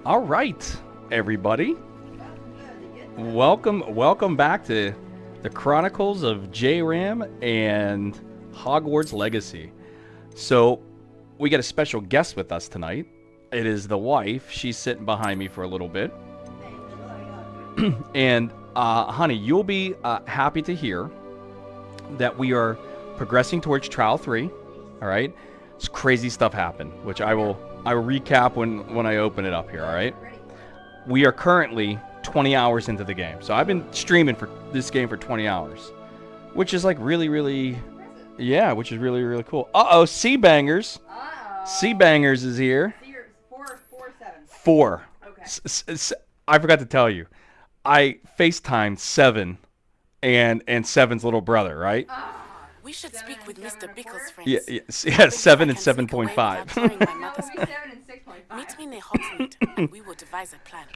All right, everybody. Welcome back to the Chronicles of J-Ram and Hogwarts Legacy. So, we got a special guest with us tonight. It is the wife. She's sitting behind me for a little bit. And, honey, you'll be happy to hear that we are progressing towards Trial 3. All right? It's crazy stuff happened, which I will recap when I open it up here, all right? We are currently 20 hours into the game. So I've been streaming for this game for 20 hours, which is like really, yeah, which is really cool. Uh-oh, Seabangers. Seabangers is here. 4. Okay. I forgot to tell you. I FaceTimed 7 and 7's little brother, right? We should speak with Mr. Bickle's friends. Yeah, 7 and 7.5. Meet me near Hogsmeade, and we will devise a plan.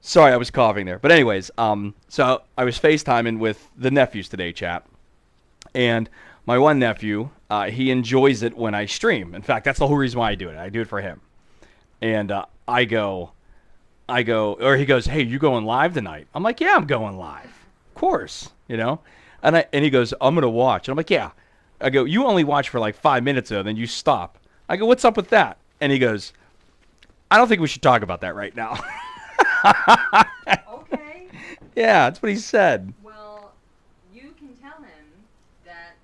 Sorry, I was coughing there. But anyways, so I was FaceTiming with the nephews today, chat. And my one nephew, he enjoys it when I stream. In fact, that's the whole reason why I do it. I do it for him. And I go, or he goes, hey, you going live tonight? I'm like, yeah, I'm going live. Of course, you know. And he goes, I'm going to watch. And I'm like, yeah. I go, you only watch for like 5 minutes, though, then you stop. I go, what's up with that? And he goes, I don't think we should talk about that right now. Okay. Yeah, that's what he said. Well, you can tell him that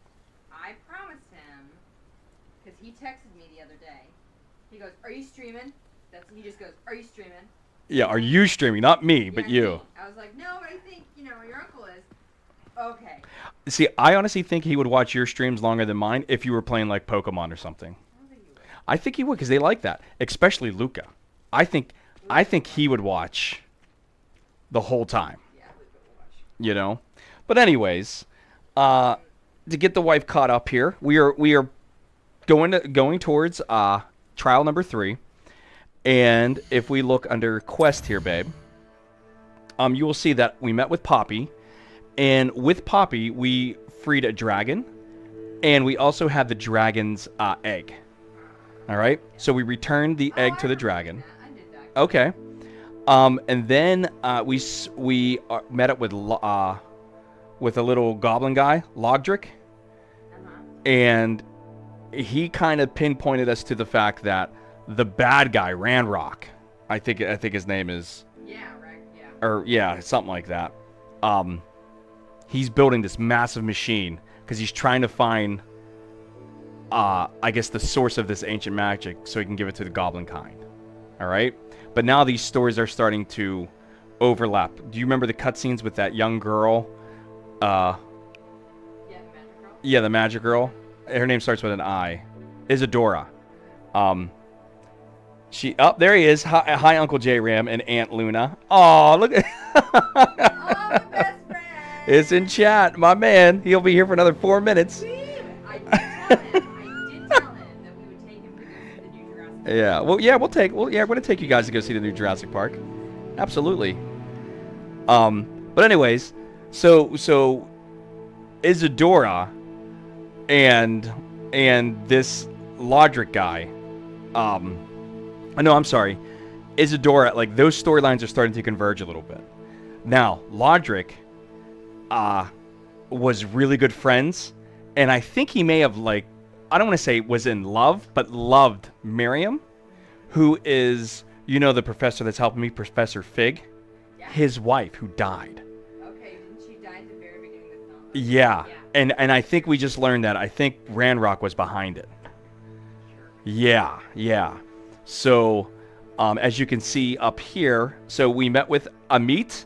I promised him, because he texted me the other day. He goes, are you streaming? He just goes, are you streaming? Yeah, are you streaming? Not me, but you. Me. I was like, no, but I think, your uncle is. Okay. See, I honestly think he would watch your streams longer than mine if you were playing like Pokemon or something. I think he would because they like that, especially Luca. I think he would watch the whole time. Yeah, Luca will watch. You know, but anyways, to get the wife caught up here, we are going towards trial number 3, and if we look under quest here, babe, you will see that we met with Poppy. And with Poppy, we freed a dragon, and we also had the dragon's egg. All right? So we returned the egg to the dragon. I did that. Okay. And then we met up with a little goblin guy, Logdrick. And he kind of pinpointed us to the fact that the bad guy, Ranrock, I think his name is. Yeah, right. Yeah. Or yeah, something like that. He's building this massive machine because he's trying to find, I guess, the source of this ancient magic so he can give it to the goblin kind. All right? But now these stories are starting to overlap. Do you remember the cutscenes with that young girl? Yeah, the magic girl? Yeah, the magic girl. Her name starts with an I. Isadora. There he is. Hi, Uncle J-Ram and Aunt Luna. Oh, look at... Oh, the best friend! It's in chat, my man. He'll be here for another 4 minutes. I did tell him that we would take him to go see the new Jurassic Park. Yeah, well, yeah, we're gonna take you guys to go see the new Jurassic Park. Absolutely. But anyways, so Isadora and this Lodric guy, I'm sorry, Isadora, like those storylines are starting to converge a little bit. Now, Lodric was really good friends, and I think he may have, like, I don't want to say was in love, but loved Miriam, who is, the professor that's helping me, Professor Fig, Yeah. his wife, who died. Okay, didn't she die at the very beginning of the film? Yeah. And I think we just learned that. I think Ranrock was behind it. Sure. Yeah. So, as you can see up here, so we met with Amit.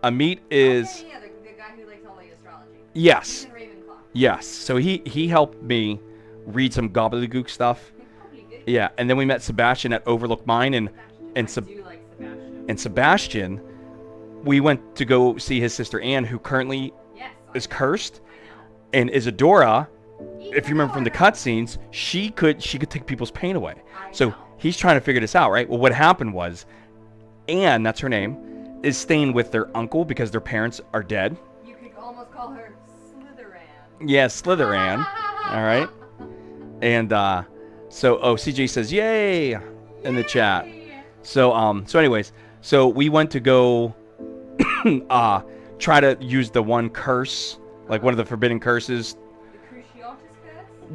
Amit is... Okay, yeah, the guy who likes all the astrology. Yes. He's in Ravenclaw. Yes. So he helped me read some gobbledygook stuff. Probably good. Yeah, and then we met Sebastian at Overlook Mine, and I do like Sebastian. Sebastian, we went to go see his sister Anne, who currently Yes. is cursed, and Isadora, if you remember from the cutscenes, she could take people's pain away. So he's trying to figure this out, right? Well, what happened was, Anne, that's her name, is staying with their uncle because their parents are dead. You could almost call her Slytherin. Yeah, Slytherin. All right. And so, CJ says, yay, in the chat. So anyways, so we went to go try to use the one curse, like one of the forbidden curses. The Cruciatus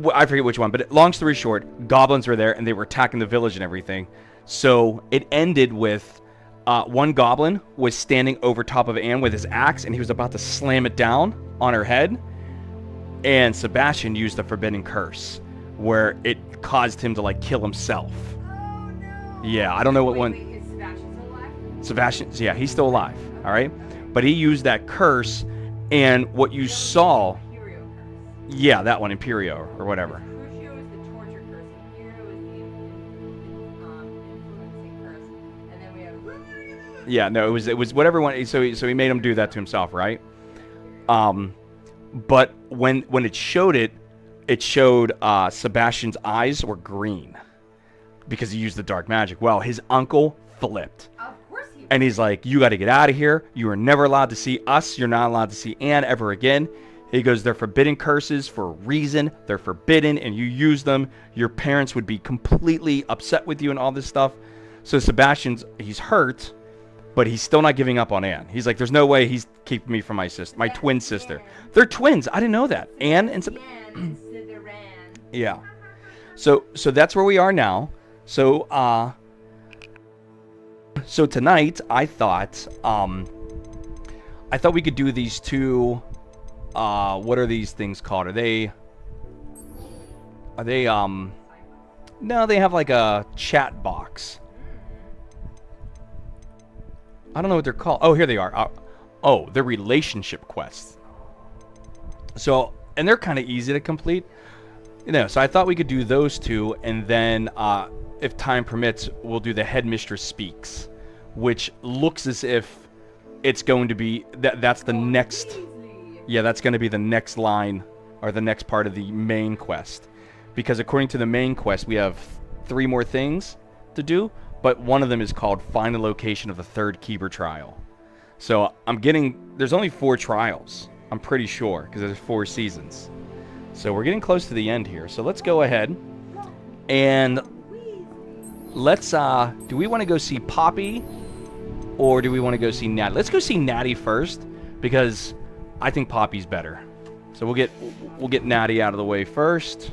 curse? I forget which one, but long story short, goblins were there and they were attacking the village and everything. So it ended with one goblin was standing over top of Anne with his axe, and he was about to slam it down on her head. And Sebastian used the forbidden curse, where it caused him to like kill himself. Oh no! Yeah, I don't know what Wait, one. is Sebastian still alive? Sebastian, yeah, he's still alive. All right, but he used that curse, and what you saw. Imperio curse. Yeah, that one, Imperio or whatever. Crucio is the torture curse. Imperio is the influencing curse. And then we have. Yeah, no, it was whatever one. So he made him do that to himself, right? But when it showed Sebastian's eyes were green because he used the dark magic. Well, his uncle flipped. Of course he. And he's like, you got to get out of here. You are never allowed to see us. You're not allowed to see Anne ever again. He goes, they're forbidden curses for a reason. They're forbidden, and you use them. Your parents would be completely upset with you and all this stuff. So he's hurt, but he's still not giving up on Anne. He's like, there's no way he's keeping me from my sister, my twin sister. They're twins. I didn't know that. Anne and yeah. So that's where we are now. So tonight I thought we could do these two. What are these things called? Are they no, they have like a chat box. I don't know what they're called. Oh, here they are. Oh, they're relationship quests. So, and they're kind of easy to complete. So I thought we could do those two, and then if time permits, we'll do the Headmistress Speaks, which looks as if it's going to be that's the next. Yeah, that's going to be the next line or the next part of the main quest. Because according to the main quest, we have 3 more things to do, but one of them is called Find the Location of the Third Keeper Trial. So there's only 4 trials, I'm pretty sure, because there's 4 seasons. So we're getting close to the end here. So let's go ahead and let's, do we want to go see Poppy or do we want to go see Natty? Let's go see Natty first because I think Poppy's better. So we'll get Natty out of the way first.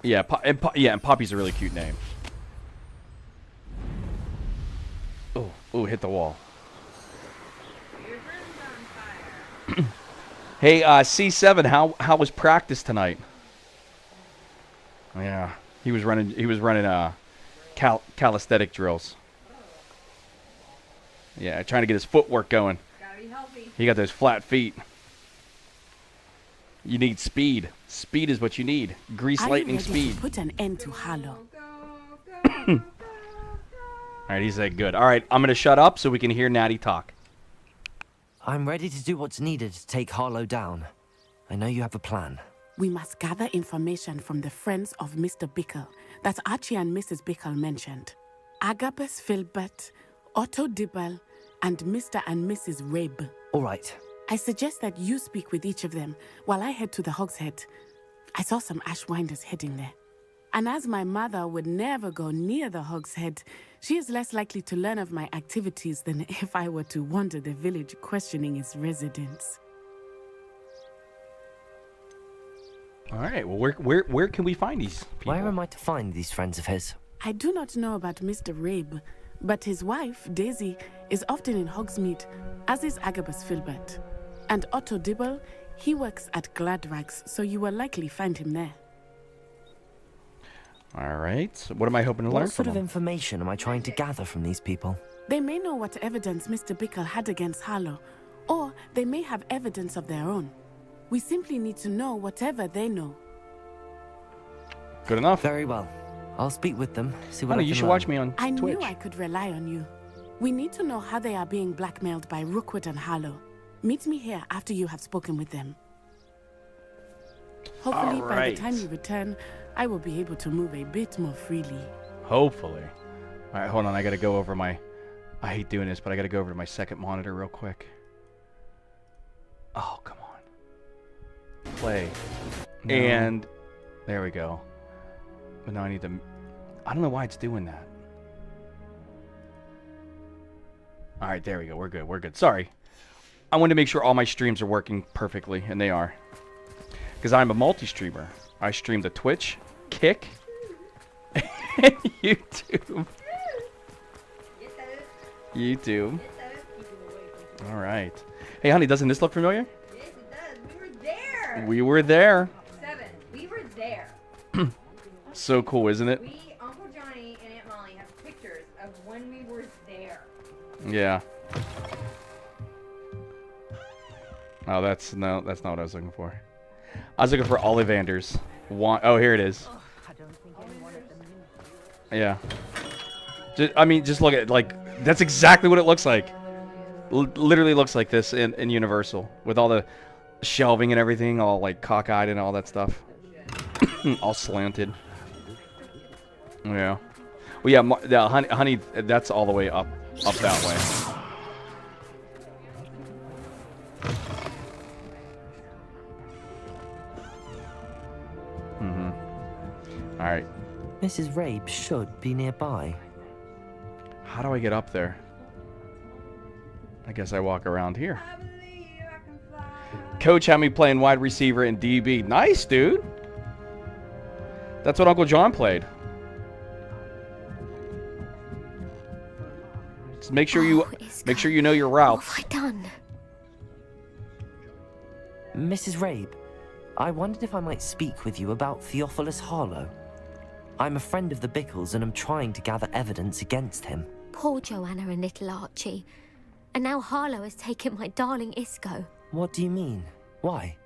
Yeah, and Poppy's a really cute name. Oh, hit the wall. Hey, C7, how was practice tonight? Yeah, he was running calisthenic drills. Yeah, trying to get his footwork going. Gotta be healthy. He got those flat feet. You need speed. Speed is what you need. Grease lightning speed. To put an end to Harlow. All right, he said good. All right, I'm going to shut up so we can hear Natty talk. I'm ready to do what's needed to take Harlow down. I know you have a plan. We must gather information from the friends of Mr. Bickle that Archie and Mrs. Bickle mentioned. Agabus Filbert, Otto Dibble, and Mr. and Mrs. Rabe. All right. I suggest that you speak with each of them while I head to the Hogshead. I saw some Ashwinders heading there. And as my mother would never go near the Hogshead, she is less likely to learn of my activities than if I were to wander the village questioning its residents. All right, well, where can we find these people? Where am I to find these friends of his? I do not know about Mr. Rabe, but his wife, Daisy, is often in Hogsmeade, as is Agabus Filbert. And Otto Dibble, he works at Gladrags, so you will likely find him there. All right, so what am I hoping to learn What sort from of them? information am I trying to gather from these people? They may know what evidence Mr. Bickle had against Harlow, or they may have evidence of their own. We simply need to know whatever they know. Good enough. Very well. I'll speak with them, see what Honey, I can you should learn. watch me on I Twitch. knew I could rely on you. We need to know how they are being blackmailed by Rookwood and Harlow. Meet me here after you have spoken with them. Hopefully, All by right. the time you return, I will be able to move a bit more freely. Hopefully. All right, hold on. I got to go over my... I hate doing this, but I got to go over to my second monitor real quick. Oh, come on. Play. No. And there we go. But now I need to... I don't know why it's doing that. Alright, there we go. We're good. We're good. Sorry. I wanted to make sure all my streams are working perfectly, and they are. Because I'm a multi-streamer. I stream to Twitch, Kick, and YouTube. YouTube. Alright. Hey, honey, doesn't this look familiar? Yes, it does. We were there. We were there. 7. We were there. So cool, isn't it? Uncle Johnny and Aunt Molly have pictures of when we were there. Yeah. Oh, that's not what I was looking for. I was looking for Ollivanders. Oh, here it is. Yeah. I mean, just look at it. Like, that's exactly what it looks like. Literally looks like this in Universal. With all the shelving and everything, all like cockeyed and all that stuff. All slanted. Yeah. Well, yeah, honey, that's all the way up that way. All right. Mrs. Rabe should be nearby. How do I get up there? I guess I walk around here. Coach had me playing wide receiver in DB. Nice, dude. That's what Uncle John played. Just make sure you know your routes. What have I done? Mrs. Rabe, I wondered if I might speak with you about Theophilus Harlow. I'm a friend of the Bickles and I'm trying to gather evidence against him. Poor Joanna and little Archie. And now Harlow has taken my darling Isco. What do you mean? Why?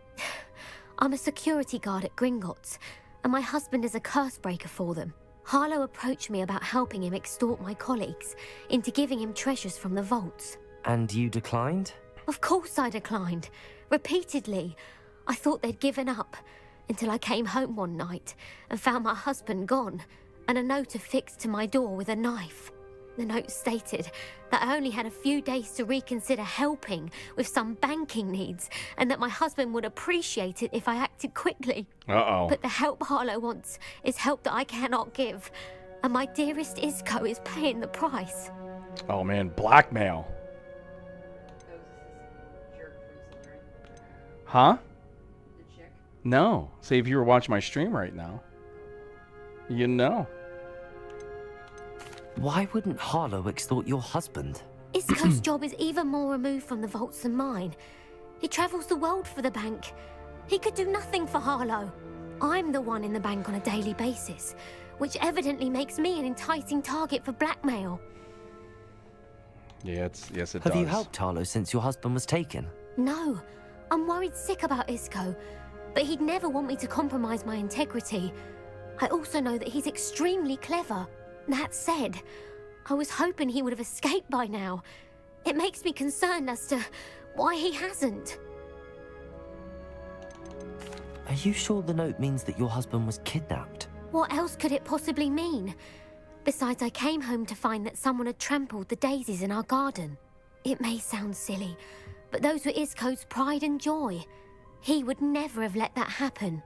I'm a security guard at Gringotts, and my husband is a curse breaker for them. Harlow approached me about helping him extort my colleagues into giving him treasures from the vaults. And you declined? Of course I declined. Repeatedly. I thought they'd given up, until I came home one night and found my husband gone, and a note affixed to my door with a knife. The note stated that I only had a few days to reconsider helping with some banking needs, and that my husband would appreciate it if I acted quickly. Uh-oh. But the help Harlow wants is help that I cannot give, and my dearest Isco is paying the price. Oh, man. Blackmail. Huh? No. Say if you were watching my stream right now. You know. Why wouldn't Harlow extort your husband? Isco's job is even more removed from the vaults than mine. He travels the world for the bank. He could do nothing for Harlow. I'm the one in the bank on a daily basis, which evidently makes me an enticing target for blackmail. Yeah, yes, it does. Have you helped Harlow since your husband was taken? No. I'm worried sick about Isco, but he'd never want me to compromise my integrity. I also know that he's extremely clever. That said, I was hoping he would have escaped by now. It makes me concerned as to why he hasn't. Are you sure the note means that your husband was kidnapped? What else could it possibly mean? Besides, I came home to find that someone had trampled the daisies in our garden. It may sound silly, but those were Isco's pride and joy. He would never have let that happen.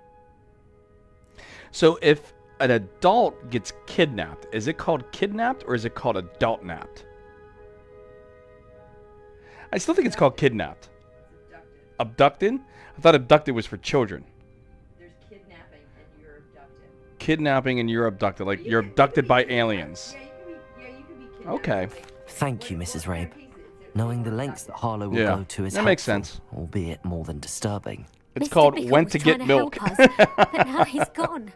So if an adult gets kidnapped, is it called kidnapped or is it called adult-napped? I still think it's called kidnapped. Abducted? I thought abducted was for children. There's kidnapping and you're abducted. Kidnapping and you're abducted. Like, you're abducted by aliens. Yeah, you could be kidnapped. Okay. Thank you, Mrs. Rabe. Knowing the lengths that Harlow will Yeah, go to is that makes helpful, sense. albeit more than disturbing. It's Mr. called Bickle Went was to trying Get Milk. help us, but now he's gone.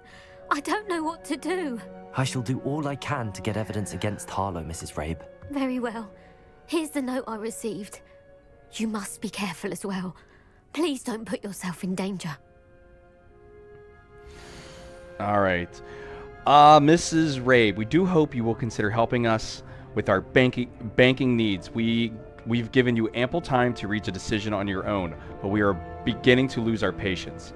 I don't know what to do. I shall do all I can to get evidence against Harlow, Mrs. Rabe. Very well. Here's the note I received. You must be careful as well. Please don't put yourself in danger. All right. Mrs. Rabe, we do hope you will consider helping us with our banking needs. We've given you ample time to reach a decision on your own, but we are beginning to lose our patience.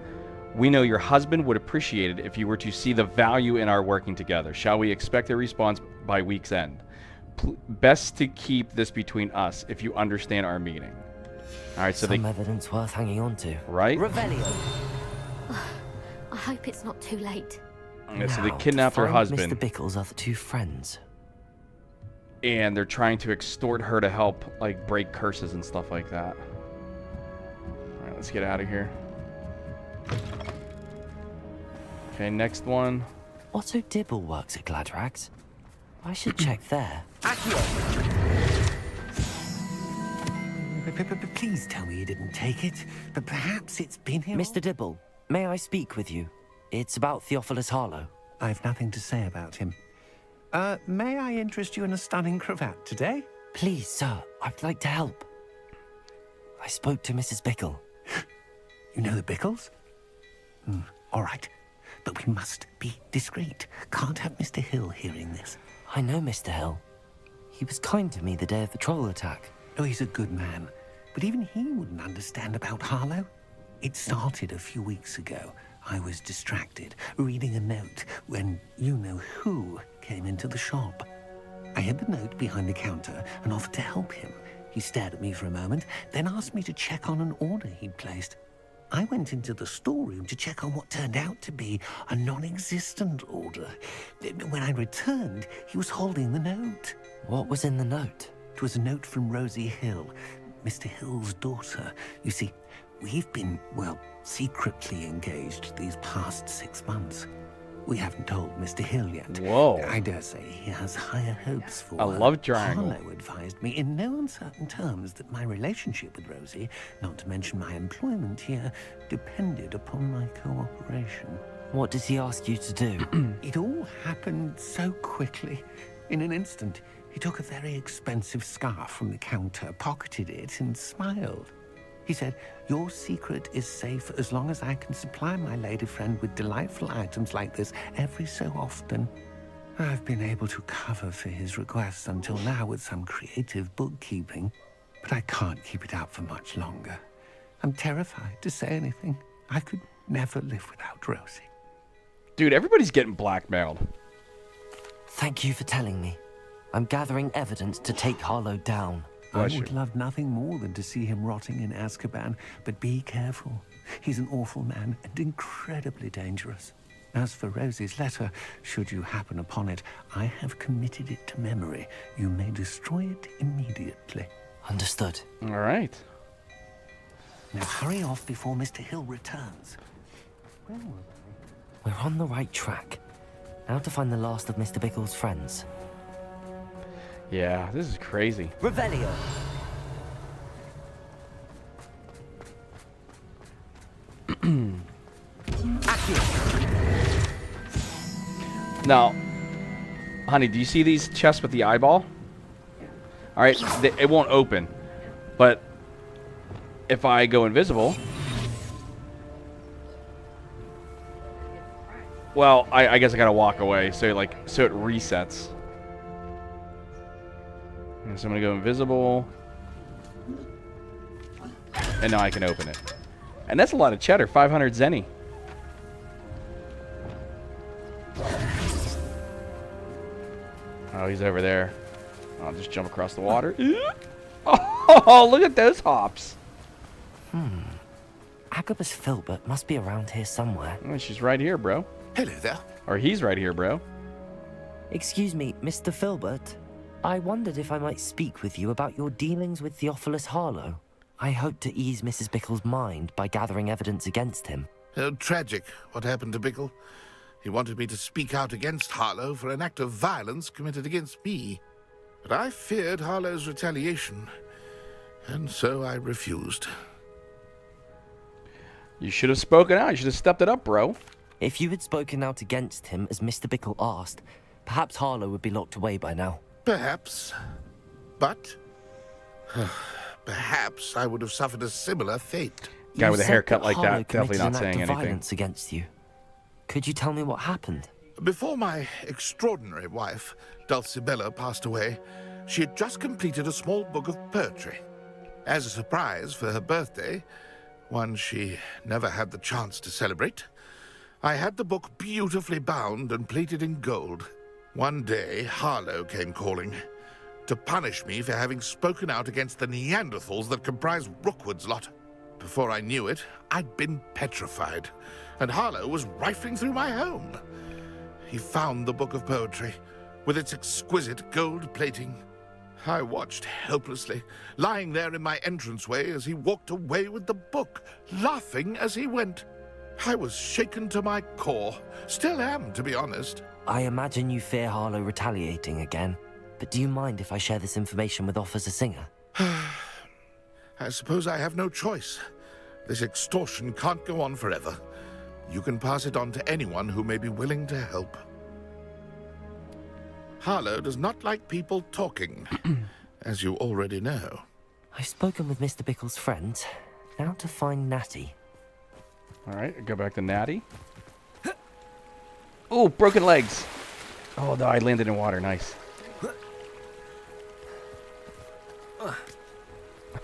We know your husband would appreciate it if you were to see the value in our working together. Shall we expect a response by week's end? Best to keep this between us, if you understand our meaning. All right, so Some evidence worth hanging on to. Right? Revelio. I hope it's not too late. Yeah, so they Now, kidnapped her find husband, Mr. Bickle's other two friends. and they're trying to extort her to help, like, break curses and stuff like that. All right, let's get out of here. Okay, next one. Otto Dibble works at Gladrags. I should check there. Please tell me you didn't take it. But perhaps it's been here. Mr. Dibble, may I speak with you? It's about Theophilus Harlow. I've nothing to say about him. May I interest you in a stunning cravat today? Please, sir, I'd like to help. I spoke to Mrs. Bickle. You know the Bickles? All right. But we must be discreet. Can't have Mr. Hill hearing this. I know Mr. Hill. He was kind to me the day of the troll attack. Oh, he's a good man. But even he wouldn't understand about Harlow. It started a few weeks ago. I was distracted, reading a note, when you-know-who came into the shop. I hid the note behind the counter and offered to help him. He stared at me for a moment, then asked me to check on an order he'd placed. I went into the storeroom to check on what turned out to be a non-existent order. When I returned, he was holding the note. What was in the note? It was a note from Rosie Hill, Mr. Hill's daughter. You see, we've been, well, secretly engaged these past 6 months. We haven't told Mr. Hill yet. Whoa. I dare say he has higher hopes for A her. love triangle. Harlow advised me in no uncertain terms that my relationship with Rosie, not to mention my employment here, depended upon my cooperation. What did he ask you to do? It all happened so quickly. In an instant, he took a very expensive scarf from the counter, pocketed it, and smiled. He said, "Your secret is safe as long as I can supply my lady friend with delightful items like this every so often." I've been able to cover for his requests until now with some creative bookkeeping, but I can't keep it up for much longer. I'm terrified to say anything. I could never live without Rosie. Dude, everybody's getting blackmailed. Thank you for telling me. I'm gathering evidence to take Harlow down. I Bless would you. love nothing more than to see him rotting in Azkaban, but be careful. He's an awful man and incredibly dangerous. As for Rosie's letter, should you happen upon it, I have committed it to memory. You may destroy it immediately. Understood. All right. Now hurry off before Mr. Hill returns. Where were they? We're on the right track. Now to find the last of Mr. Bickle's friends. Yeah, this is crazy. Revelio. Now, honey, do you see these chests with the eyeball? All right, it won't open, but if I go invisible, well, I guess I gotta walk away, so it resets. And so I'm gonna go invisible, and now I can open it. And that's a lot of cheddar, 500 zenny. Oh, he's over there. I'll just jump across the water. Oh, look at those hops. Agabus Filbert must be around here somewhere. Oh, she's right here, bro. Hello there. Or he's right here, bro. Excuse me, Mr. Filbert. I wondered if I might speak with you about your dealings with Theophilus Harlow. I hope to ease Mrs. Bickle's mind by gathering evidence against him. Oh, tragic what happened to Bickle. He wanted me to speak out against Harlow for an act of violence committed against me. But I feared Harlow's retaliation, and so I refused. You should have spoken out. You should have stepped it up, bro. If you had spoken out against him as Mr. Bickle asked, perhaps Harlow would be locked away by now. Perhaps. But perhaps I would have suffered a similar fate. Guy You with a said haircut that like Harlow that, definitely committed not an saying act of anything. violence against you. Could you tell me what happened? Before my extraordinary wife, Dulcibella, passed away, she had just completed a small book of poetry. As a surprise for her birthday, one she never had the chance to celebrate, I had the book beautifully bound and plated in gold. One day, Harlow came calling to punish me for having spoken out against the Neanderthals that comprise Rookwood's lot. Before I knew it, I'd been petrified, and Harlow was rifling through my home. he found the book of poetry, with its exquisite gold plating. I watched helplessly, lying there in my entranceway as he walked away with the book, laughing as he went. I was shaken to my core. Still am, to be honest. I imagine you fear Harlow retaliating again, but do you mind if I share this information with Officer Singer? I suppose I have no choice. This extortion can't go on forever. You can pass it on to anyone who may be willing to help. Harlow does not like people talking, as you already know. I've spoken with Mr. Bickle's friends. Now to find Natty. All right, go back to Natty. Oh, broken legs. Oh, no, I landed in water. Nice.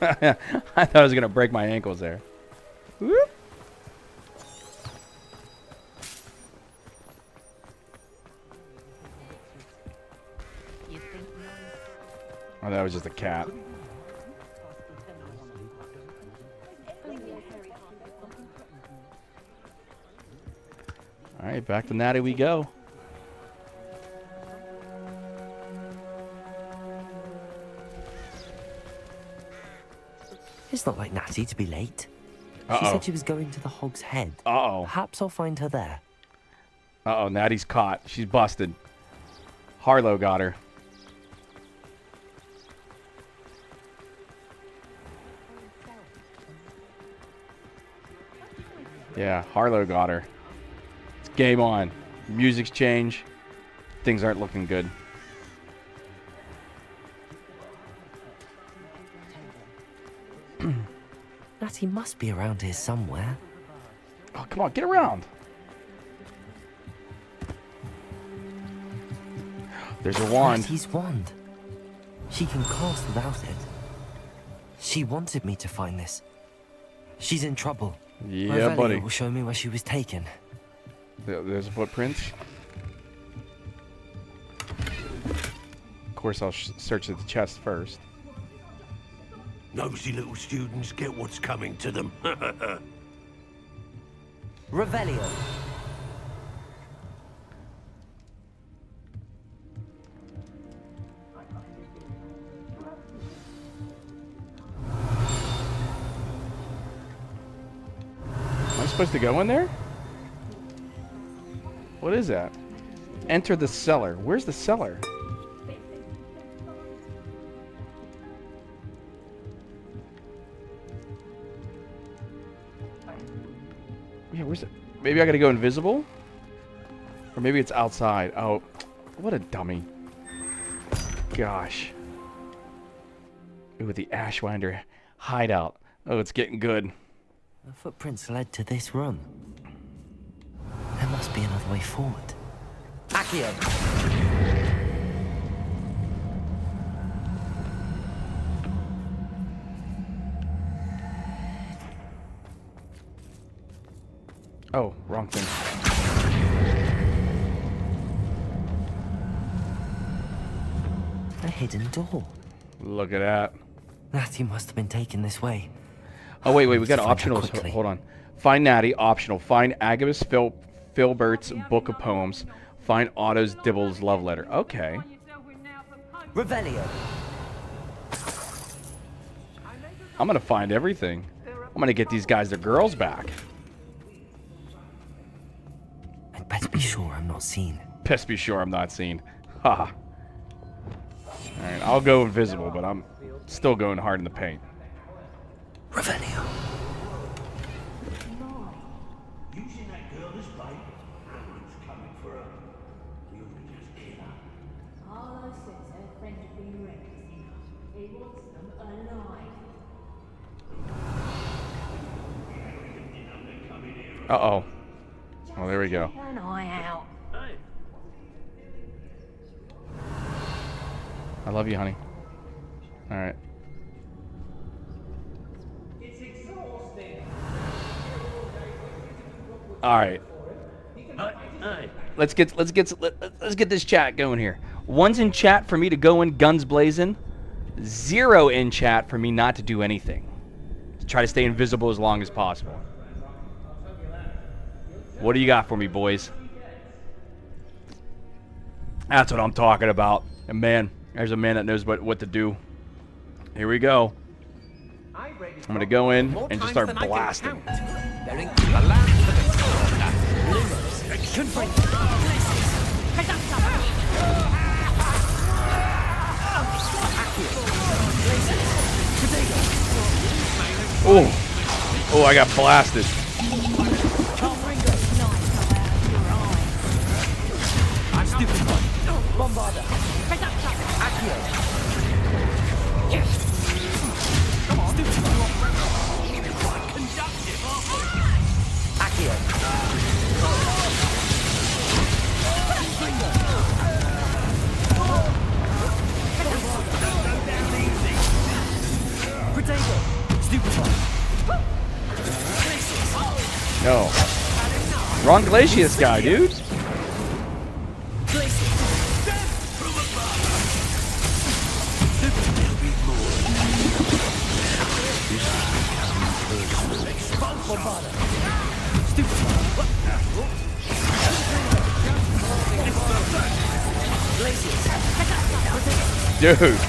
I thought I was going to break my ankles there. Whoop. Oh, that was just a cat. All right, back to Natty we go. It's not like Natty to be late. She Uh-oh. said she was going to the Hog's Head. Uh-oh. Perhaps I'll find her there. Uh-oh, Natty's caught. She's busted. Harlow got her. Yeah, Harlow got her. It's game on. Music's changed. Things aren't looking good. Natty must be around here somewhere. Oh, come on, get around. There's a wand. Natty's wand. She can cast without it. She wanted me to find this. She's in trouble. Yeah, Revelio buddy. will show me where she was taken. There's a footprint. Of course, I'll search the chest first. Nosy little students get what's coming to them. Revelio. Am I supposed to go in there? What is that? Enter the cellar. Where's the cellar? Yeah, where's it? Maybe I gotta go invisible? Or maybe it's outside. Oh, what a dummy. Gosh. Ooh, the Ashwinder hideout. Oh, it's getting good. The footprints led to this room. There must be another way forward. Accio! Oh, wrong thing. A hidden door. Look at that. Natty must have been taken this way. Oh, wait, we got Let's find her optionals. quickly. Hold on. Find Natty, optional. Find Agabus Filbert's Book of Poems. Find Otto's Dibble's Love Letter. Okay. Revelio. I'm going to find everything. I'm going to get these guys their girls back. I'd better be sure I'm not seen. Best be sure I'm not seen. Haha. Alright, I'll go invisible, but I'm still going hard in the paint. Revelio. You seen that girl this bite? Everyone's coming for her. You can just kill her. Harlow says her friend had been reckless. He wants them alive. Uh-oh. Oh, there we go. Keep an eye out. I love you, honey. Alright. Alright. Let's get this chat going here. 1's in chat for me to go in guns blazing. 0 in chat for me not to do anything. To try to stay invisible as long as possible. What do you got for me, boys? That's what I'm talking about. And man, there's a man that knows what to do. Here we go. I'm gonna go in and just start blasting. Oh, oh, I got blasted. No. Wrong Glacius guy, dude. Dude,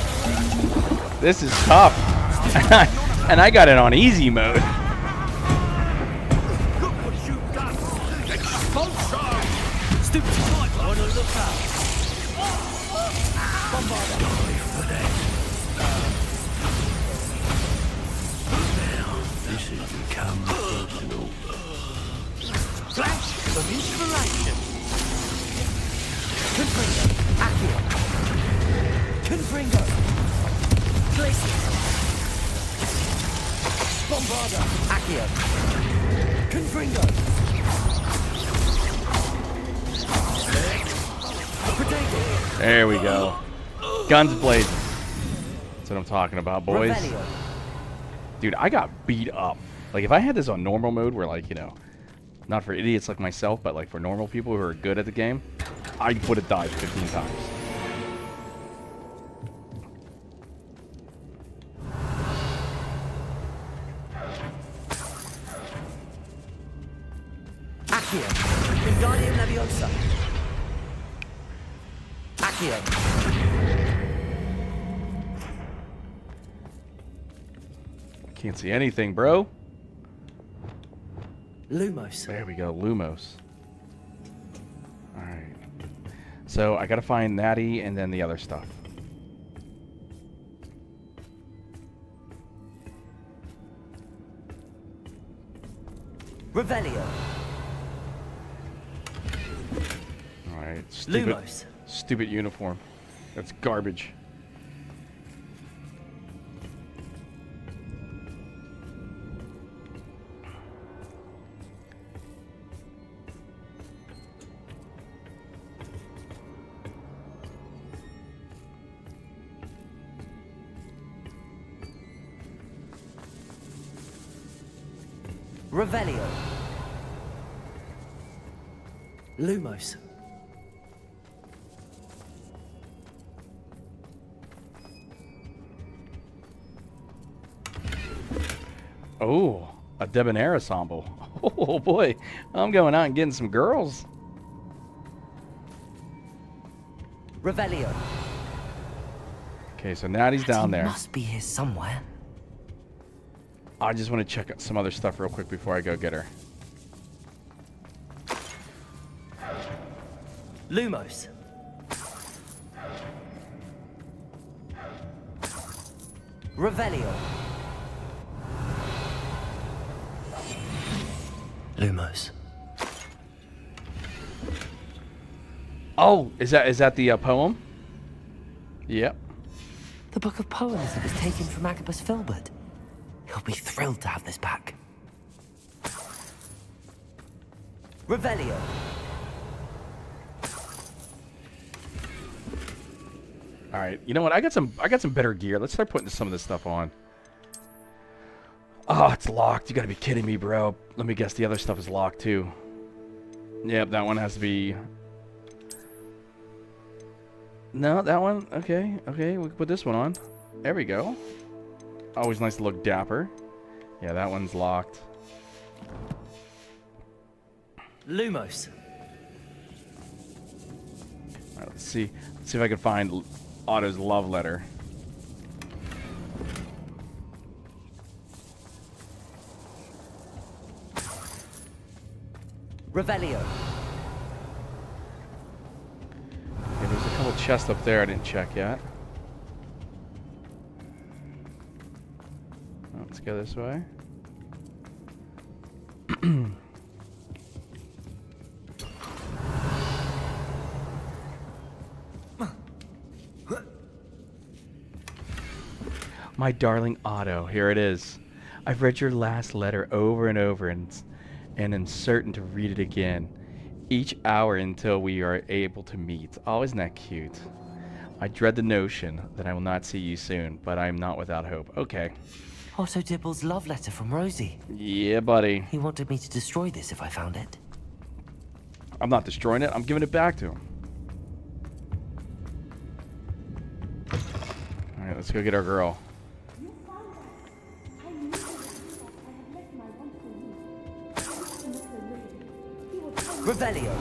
this is tough. And I got it on easy mode. There we go. Guns blazing. That's what I'm talking about, boys. Dude, I got beat up. Like, if I had this on normal mode where, like, you know, not for idiots like myself, but, like, for normal people who are good at the game, I would have died 15 times. Can't see anything, bro. Lumos. There we go, Lumos. Alright. So, I gotta find Natty and then the other stuff. Revelio. Alright, stupid, Lumos. stupid uniform. That's garbage. Revelio. Lumos. Oh, a debonair ensemble. Oh boy, I'm going out and getting some girls. Revelio. Okay, so Natty's down there. Must be here somewhere. I just want to check out some other stuff real quick before I go get her. Lumos. Revelio. Lumos. Oh, is that the poem? Yep. The book of poems that was taken from Agabus Filbert. He'll be thrilled to have this back. Revelio. All right. You know what? I got some better gear. Let's start putting some of this stuff on. Oh, it's locked. You got to be kidding me, bro. Let me guess. The other stuff is locked too. Yep, that one has to be. No, that one. Okay, okay. We can put this one on. There we go. Always nice to look dapper. Yeah, that one's locked. Lumos. All right, let's see. Let's see if I can find Otto's love letter. Revelio. Okay, there's a couple chests up there I didn't check yet. Let's go this way. My darling Otto, here it is. I've read your last letter over and over and am certain to read it again each hour until we are able to meet. Oh, isn't that cute? I dread the notion that I will not see you soon, but I am not without hope. Okay. Otto Dibble's love letter from Rosie. Yeah, buddy. He wanted me to destroy this if I found it. I'm not destroying it. I'm giving it back to him. All right, let's go get our girl. You found us. I knew that I had left my wand for you. Mr. Ray, he will come. Revelio.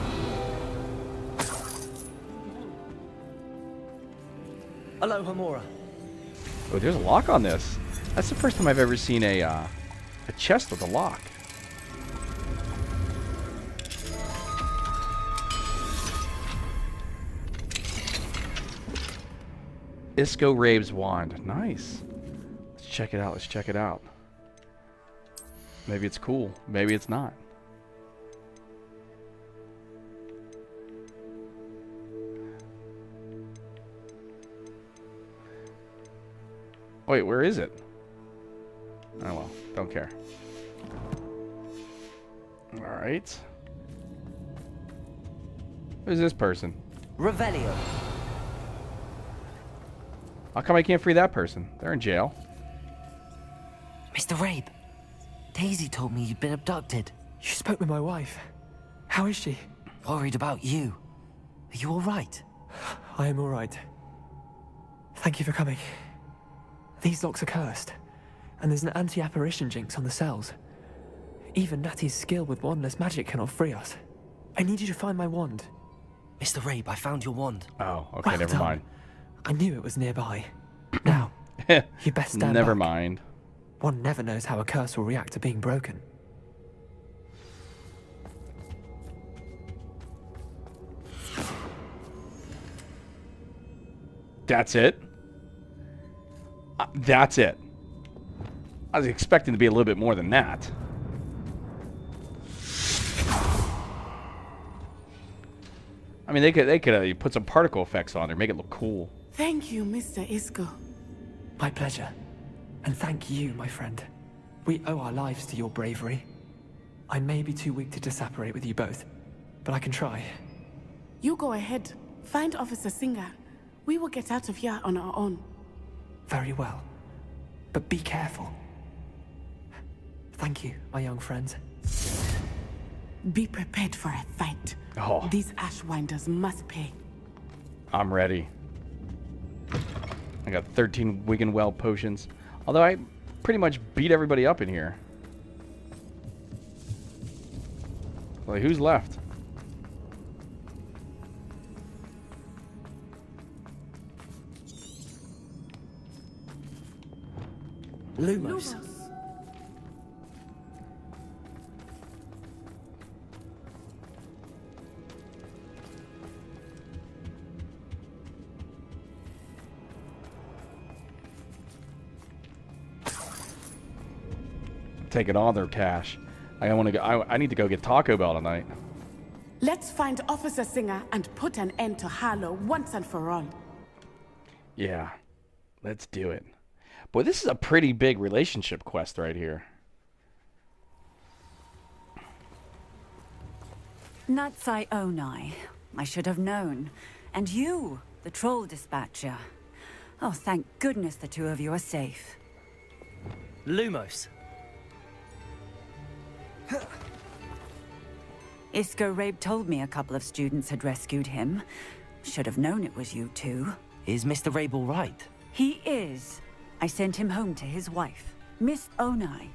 Aloha Mora. Oh, there's a lock on this. That's the first time I've ever seen a chest with a lock. Isco Rave's wand. Nice. Let's check it out. Let's check it out. Maybe it's cool. Maybe it's not. Wait, where is it? Oh well, don't care. Alright. Who's this person? Revelio. How come I can't free that person? They're in jail. Mr. Rabe, Daisy told me you'd been abducted. You spoke with my wife. How is she? Worried about you. Are you all right? I am all right. Thank you for coming. These locks are cursed, and there's an anti-apparition jinx on the cells. Even Natty's skill with wandless magic cannot free us. I need you to find my wand. Mr. Rabe, I found your wand. Oh, okay, Well never done. mind. I knew it was nearby. Now, you best stand Never back. mind. One never knows how a curse will react to being broken. That's it? That's it. I was expecting to be a little bit more than that. I mean, they could put some particle effects on there, make it look cool. Thank you, Mr. Isco. My pleasure. And thank you, my friend. We owe our lives to your bravery. I may be too weak to disapparate with you both, but I can try. You go ahead. Find Officer Singer. We will get out of here on our own. Very well. But be careful. Thank you, my young friends. Be prepared for a fight. Oh. These Ashwinders must pay. I'm ready. I got 13 Wigan Well potions. Although I pretty much beat everybody up in here. Like, who's left? Lumos. Taking all their cash. I want to go. I need to go get Taco Bell tonight. Let's find Officer Singer and put an end to Harlow once and for all. Yeah, let's do it. Boy, this is a pretty big relationship quest right here. Natsai Onai. I should have known. And you, the troll dispatcher. Oh, thank goodness the two of you are safe. Lumos. Isco Rabe told me a couple of students had rescued him. Should have known it was you two. Is Mr. Rabe all right? He is. I sent him home to his wife, Miss Onai.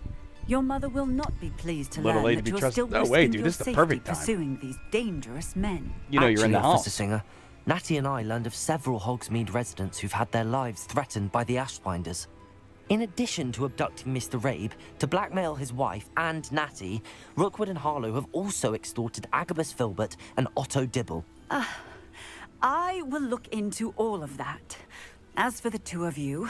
Your mother will not be pleased to Little learn lady that to be you're trusted. still No risking way, dude, your this is the safety perfect time. pursuing these dangerous men. You know, you're in the Actually, Officer house. Singer, Natty and I learned of several Hogsmeade residents who've had their lives threatened by the Ashwinders. In addition to abducting Mr. Rabe to blackmail his wife and Natty, Rookwood and Harlow have also extorted Agabus Filbert and Otto Dibble. I will look into all of that. As for the two of you,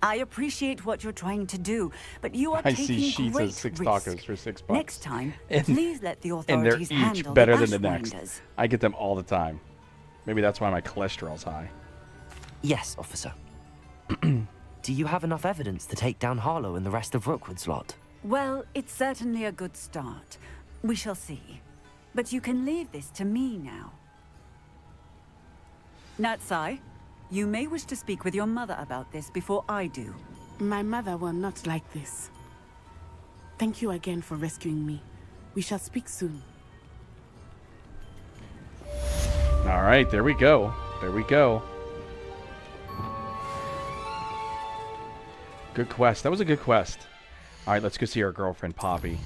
I appreciate what you're trying to do, but you are I taking see sheets great of 6 risk. tacos for $6. Next time, And- please let the And they're authorities each handle better the than the next. Ashwinders. I get them all the time. Maybe that's why my cholesterol's high. Yes, officer. Do you have enough evidence to take down Harlow and the rest of Rookwood's lot? Well, it's certainly a good start. We shall see. But you can leave this to me now. Natsai, you may wish to speak with your mother about this before I do. My mother will not like this. Thank you again for rescuing me. We shall speak soon. All right, there we go. There we go. Good quest. That was a good quest. All right, let's go see our girlfriend, Poppy.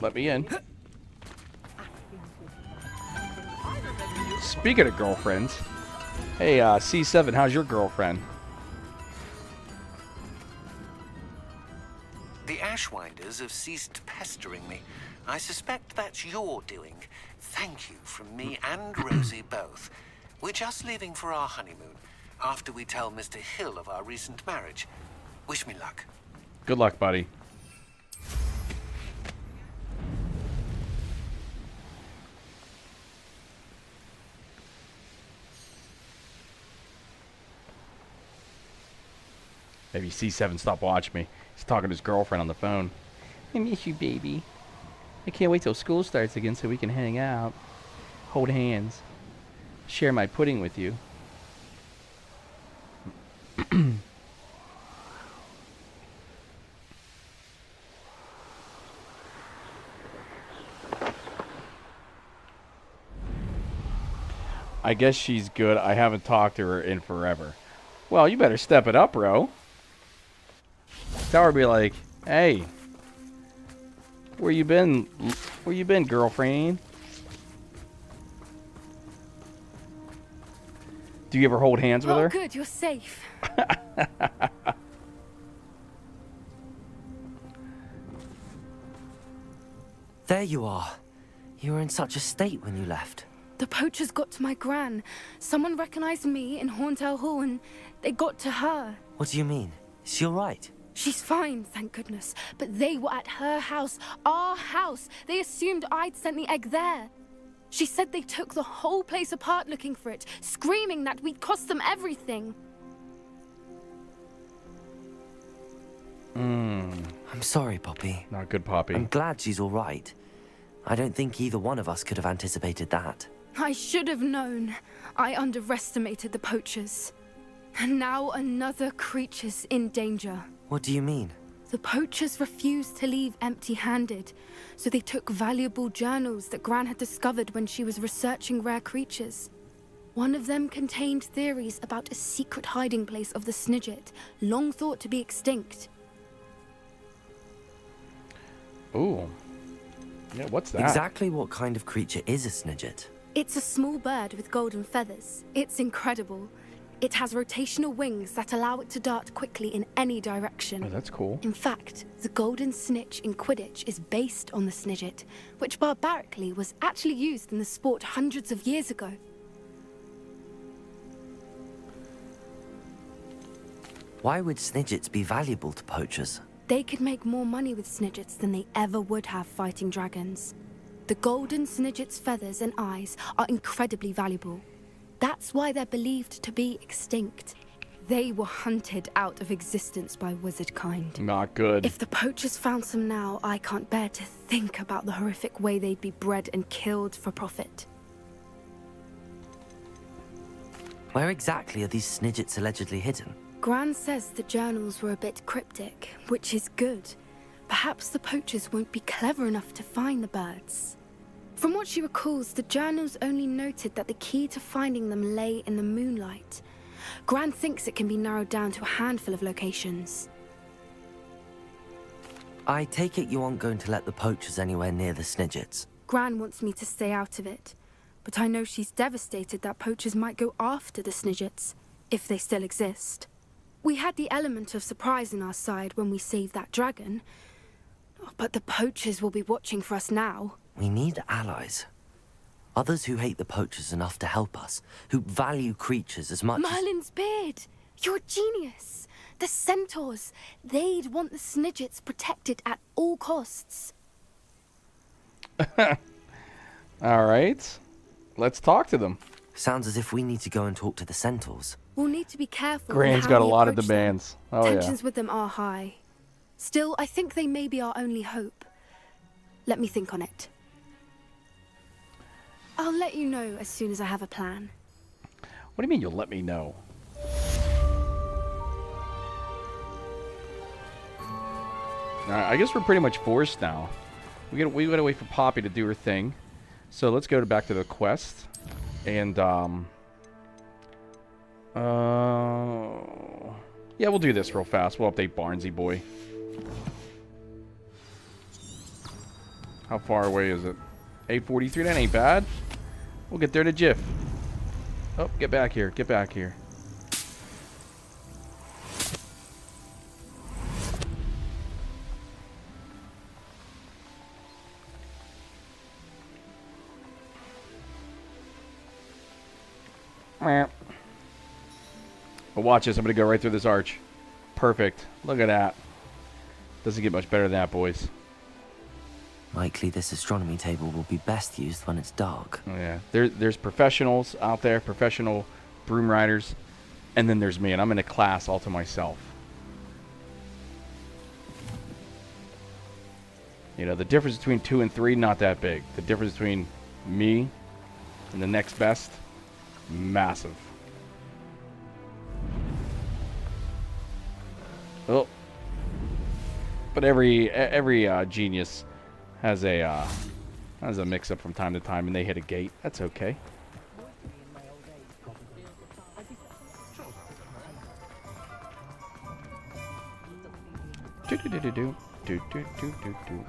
Let me in. Speaking of girlfriends, hey, C7, how's your girlfriend? The Ashwinders have ceased pestering me. I suspect that's your doing. Thank you from me and Rosie both. We're just leaving for our honeymoon after we tell Mr. Hill of our recent marriage. Wish me luck. Good luck, buddy. Maybe C7 stopped watching me. He's talking to his girlfriend on the phone. I miss you, baby. I can't wait till school starts again so we can hang out. Hold hands. Share my pudding with you. I guess she's good. I haven't talked to her in forever. Well, you better step it up, bro. Tell her, be like, hey, where you been? Where you been, girlfriend? Do you ever hold hands with her? Oh, good, you're safe. There you are. You were in such a state when you left. The poachers got to my gran. Someone recognized me in Horntail Hall and they got to her. What do you mean? Is she all right? She's fine, thank goodness. But they were at her house, our house. They assumed I'd sent the egg there. She said they took the whole place apart looking for it, screaming that we'd cost them everything. I'm sorry, Poppy. Not good, Poppy. I'm glad she's all right. I don't think either one of us could have anticipated that. I should have known. I underestimated the poachers. And now another creature's in danger. What do you mean? The poachers refused to leave empty-handed, so they took valuable journals that Gran had discovered when she was researching rare creatures. One of them contained theories about a secret hiding place of the Snidget, long thought to be extinct. Ooh. Yeah, what's that? Exactly what kind of creature is a Snidget? It's a small bird with golden feathers. It's incredible. It has rotational wings that allow it to dart quickly in any direction. Oh, that's cool. In fact, the golden snitch in Quidditch is based on the Snidget, which barbarically was actually used in the sport hundreds of years ago. Why would Snidgets be valuable to poachers? They could make more money with Snidgets than they ever would have fighting dragons. The golden Snidget's feathers and eyes are incredibly valuable. That's why they're believed to be extinct. They were hunted out of existence by wizard kind. Not good. If the poachers found some now, I can't bear to think about the horrific way they'd be bred and killed for profit. Where exactly are these Snidgets allegedly hidden? Gran says the journals were a bit cryptic, which is good. Perhaps the poachers won't be clever enough to find the birds. From what she recalls, the journals only noted that the key to finding them lay in the moonlight. Gran thinks it can be narrowed down to a handful of locations. I take it you aren't going to let the poachers anywhere near the Snidgets. Gran wants me to stay out of it, but I know she's devastated that poachers might go after the Snidgets, if they still exist. We had the element of surprise on our side when we saved that dragon, but the poachers will be watching for us now. We need allies. Others who hate the poachers enough to help us, who value creatures as much Merlin's beard! You're a genius! The centaurs! They'd want the Snidgets protected at all costs. All right. Let's talk to them. Sounds as if we need to go and talk to the centaurs. We'll need to be careful. Gran's how got a we lot of approach them. demands. Oh, Tensions yeah. with them are high. Still, I think they may be our only hope. Let me think on it. I'll let you know as soon as I have a plan. What do you mean you'll let me know? Alright, I guess we're pretty much forced now. We gotta wait for Poppy to do her thing. So let's go back to the quest. And, yeah, we'll do this real fast. We'll update Barnsey Boy. How far away is it? 8:43, that ain't bad. We'll get there to Jiff. Oh, get back here. Get back here. But watch this. I'm going to go right through this arch. Perfect. Look at that. Doesn't get much better than that, boys. Likely this astronomy table will be best used when it's dark. Oh, yeah. There's professionals out there, professional broom riders, and then there's me, and I'm in a class all to myself. You know, the difference between 2 and 3, not that big. The difference between me and the next best, massive. Oh. But every genius has a mix-up from time to time, and they hit a gate. That's okay. Do-do-do-do-do. Do-do-do-do-do.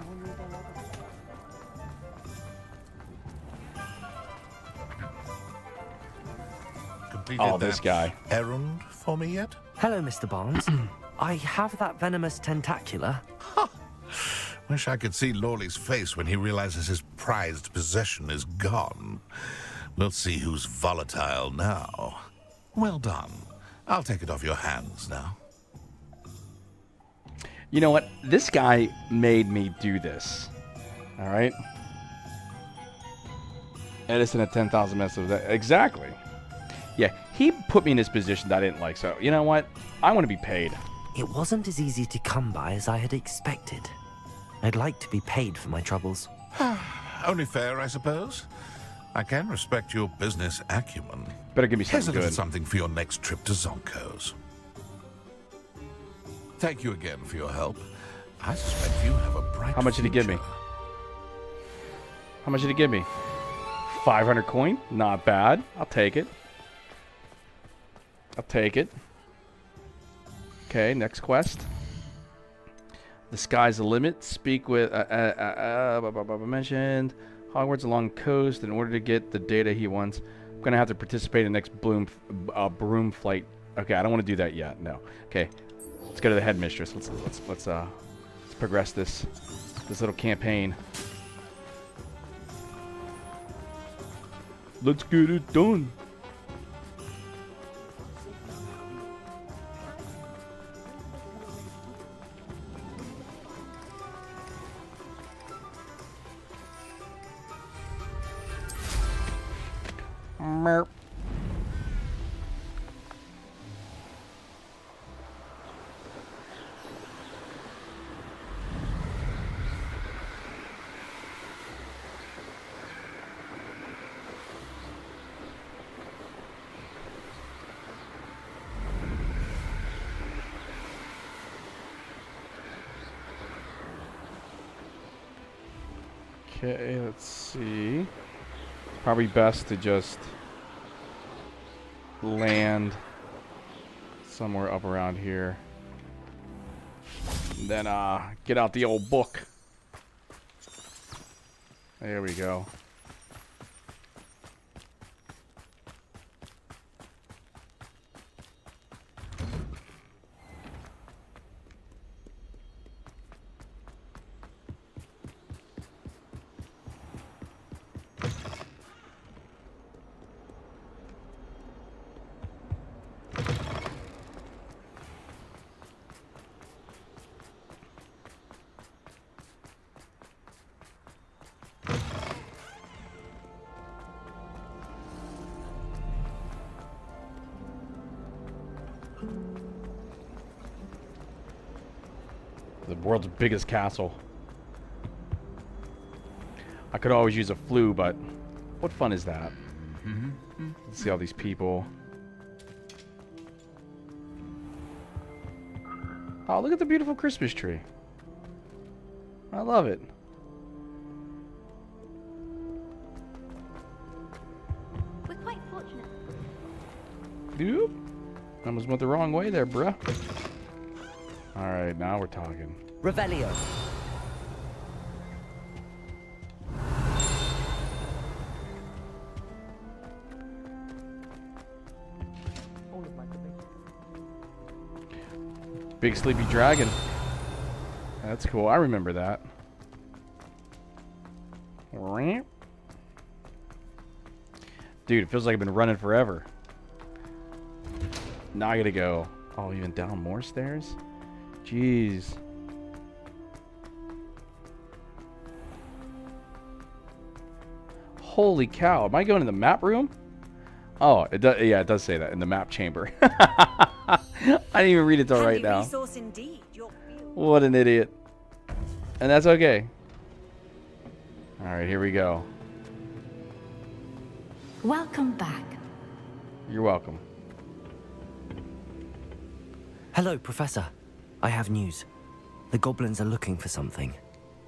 Completed This guy. errand for me yet? Hello, Mr. Barnes. I have that venomous tentacular. Wish I could see Lawley's face when he realizes his prized possession is gone. We'll see who's volatile now. Well done. I'll take it off your hands now. You know what? This guy made me do this. All right? Edison at 10,000 minutes of that. Exactly. Yeah, he put me in this position that I didn't like. So, you know what? I want to be paid. It wasn't as easy to come by as I had expected. I'd like to be paid for my troubles. Only fair, I suppose. I can respect your business acumen. Better give me Here's a something little good. something for your next trip to Zonko's. Thank you again for your help. I suspect you have a bright How much did he give me? future. How much did he give me? 500 coin? Not bad. I'll take it. I'll take it. Okay, next quest. The sky's the limit. Speak with mentioned Hogwarts along coast in order to get the data he wants. I'm gonna have to participate in the next broom flight. Okay, I don't want to do that yet. No. Okay, let's go to the headmistress. Let's progress this little campaign. Let's get it done. Merp. Okay, let's see. It's probably best to just land somewhere up around here. And then get out the old book. There we go. The world's biggest castle. I could always use a flue, but what fun is that? Let's see all these people. Oh, look at the beautiful Christmas tree. I love it. We're quite fortunate. Doop. Almost went the wrong way there, bruh. Alright, now we're talking. Revelio. Big sleepy dragon. That's cool. I remember that. Dude, it feels like I've been running forever. Now I gotta go. Oh, even down more stairs? Jeez. Holy cow. Am I going to the map room? Oh, it does. Yeah, it does say that in the map chamber. I didn't even read it till right now. What an idiot. And that's okay. Alright, here we go. Welcome back. You're welcome. Hello, Professor. I have news. The goblins are looking for something.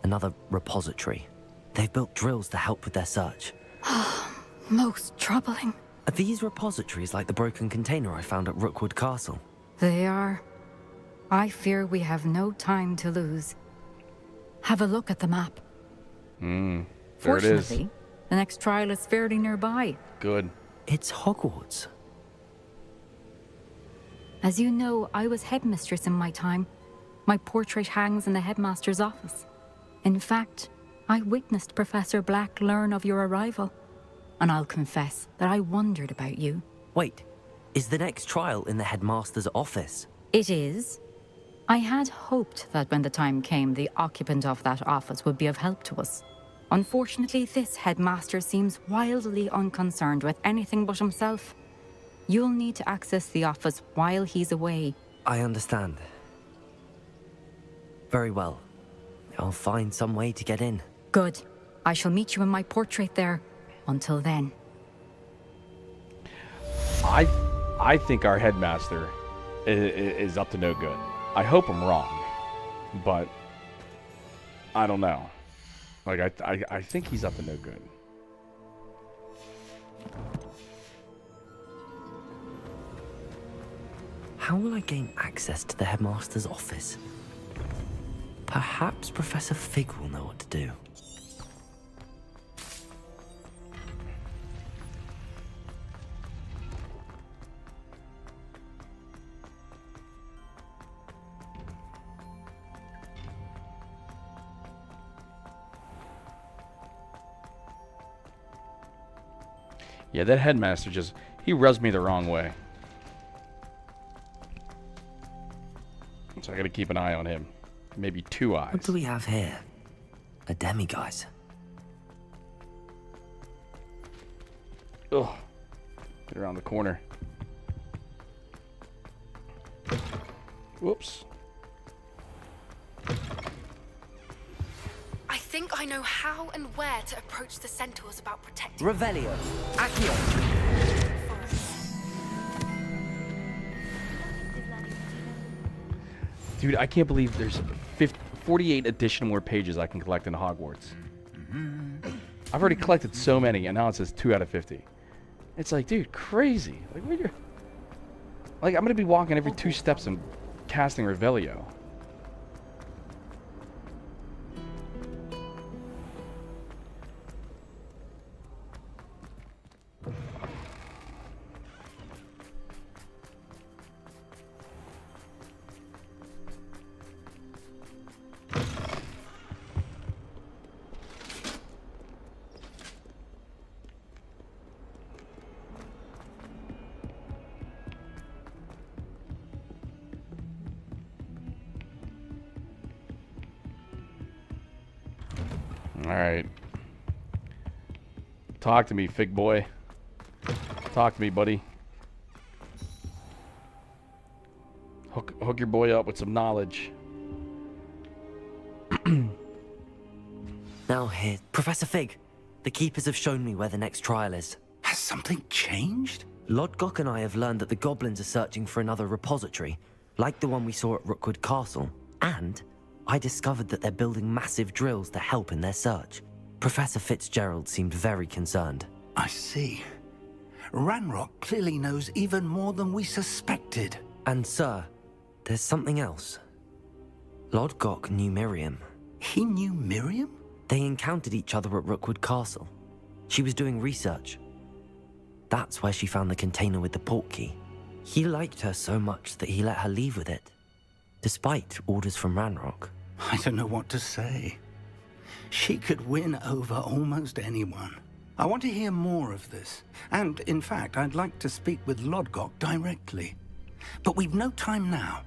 Another repository. They've built drills to help with their search. Most troubling. Are these repositories like the broken container I found at Rookwood Castle? They are. I fear we have no time to lose. Have a look at the map. There it is. Fortunately, the next trial is fairly nearby. Good. It's Hogwarts. As you know, I was headmistress in my time. My portrait hangs in the headmaster's office. In fact, I witnessed Professor Black learn of your arrival. And I'll confess that I wondered about you. Wait, is the next trial in the headmaster's office? It is. I had hoped that when the time came, the occupant of that office would be of help to us. Unfortunately, this headmaster seems wildly unconcerned with anything but himself. You'll need to access the office while he's away. I understand. Very well. I'll find some way to get in. Good. I shall meet you in my portrait there. Until then. I think our headmaster is up to no good. I hope I'm wrong, but I don't know. Like I think he's up to no good. How will I gain access to the headmaster's office? Perhaps Professor Fig will know what to do. Yeah, that headmaster he rubs me the wrong way. So I gotta keep an eye on him. Maybe two eyes. What do we have here? A demiguise. Ugh. Get around the corner. Whoops. I think I know how and where to approach the centaurs about protecting Revelio. Accio. Dude, I can't believe there's 48 additional more pages I can collect in Hogwarts. I've already collected so many, and now it says 2 out of 50. It's like, dude, crazy. Like, what you're... Like, I'm gonna be walking every 2 steps and casting Revelio. right. Talk to me, Fig Boy. Talk to me, buddy. Hook your boy up with some knowledge. Now here, Professor Fig. The Keepers have shown me where the next trial is. Has something changed? Lodgok and I have learned that the goblins are searching for another repository, like the one we saw at Rookwood Castle. And I discovered that they're building massive drills to help in their search. Professor Fitzgerald seemed very concerned. I see. Ranrock clearly knows even more than we suspected. And sir, there's something else. Lodgok knew Miriam. He knew Miriam? They encountered each other at Rookwood Castle. She was doing research. That's where she found the container with the port key. He liked her so much that he let her leave with it, despite orders from Ranrock. I don't know what to say. She could win over almost anyone. I want to hear more of this. And, in fact, I'd like to speak with Lodgok directly. But we've no time now.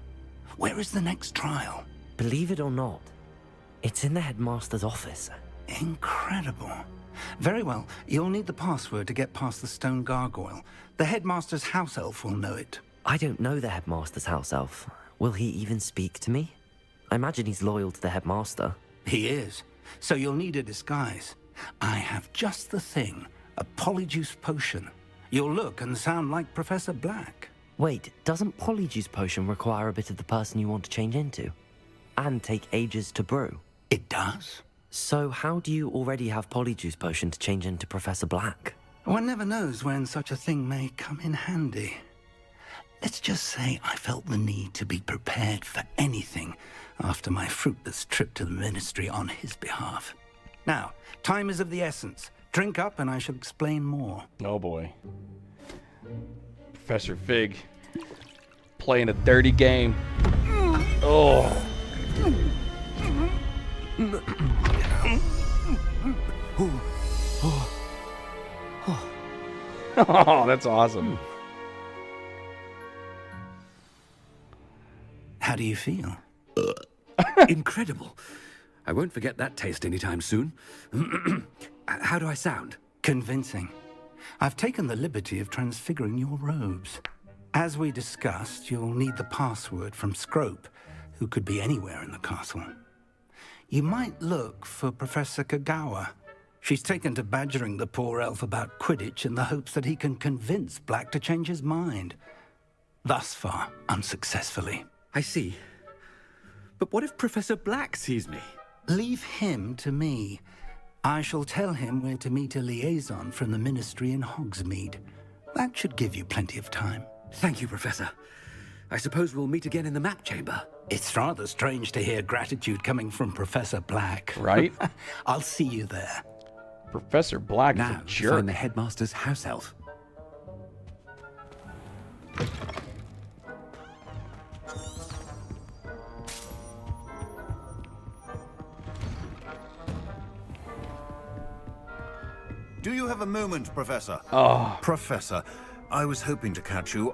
Where is the next trial? Believe it or not, it's in the headmaster's office. Incredible. Very well. You'll need the password to get past the stone gargoyle. The headmaster's house elf will know it. I don't know the headmaster's house elf. Will he even speak to me? I imagine he's loyal to the headmaster. He is. So you'll need a disguise. I have just the thing. A polyjuice potion. You'll look and sound like Professor Black. Wait, doesn't polyjuice potion require a bit of the person you want to change into? And take ages to brew? It does. So how do you already have polyjuice potion to change into Professor Black? One never knows when such a thing may come in handy. Let's just say I felt the need to be prepared for anything after my fruitless trip to the ministry on his behalf. Now, time is of the essence. Drink up and I shall explain more. Oh boy. Professor Fig playing a dirty game. Oh. Oh, that's awesome. How do you feel? Incredible. I won't forget that taste anytime soon. How do I sound? Convincing. I've taken the liberty of transfiguring your robes. As we discussed, you'll need the password from Scrope, who could be anywhere in the castle. You might look for Professor Kagawa. She's taken to badgering the poor elf about Quidditch in the hopes that he can convince Black to change his mind. Thus far, unsuccessfully. I see. But what if Professor Black sees me? Leave him to me. I shall tell him where to meet a liaison from the ministry in Hogsmeade. That should give you plenty of time. Thank you, Professor. I suppose we'll meet again in the map chamber. It's rather strange to hear gratitude coming from Professor Black. Right? I'll see you there. Professor Black is now, a jerk. find the headmaster's house elf. Do you have a moment, Professor? Oh. Professor, I was hoping to catch you.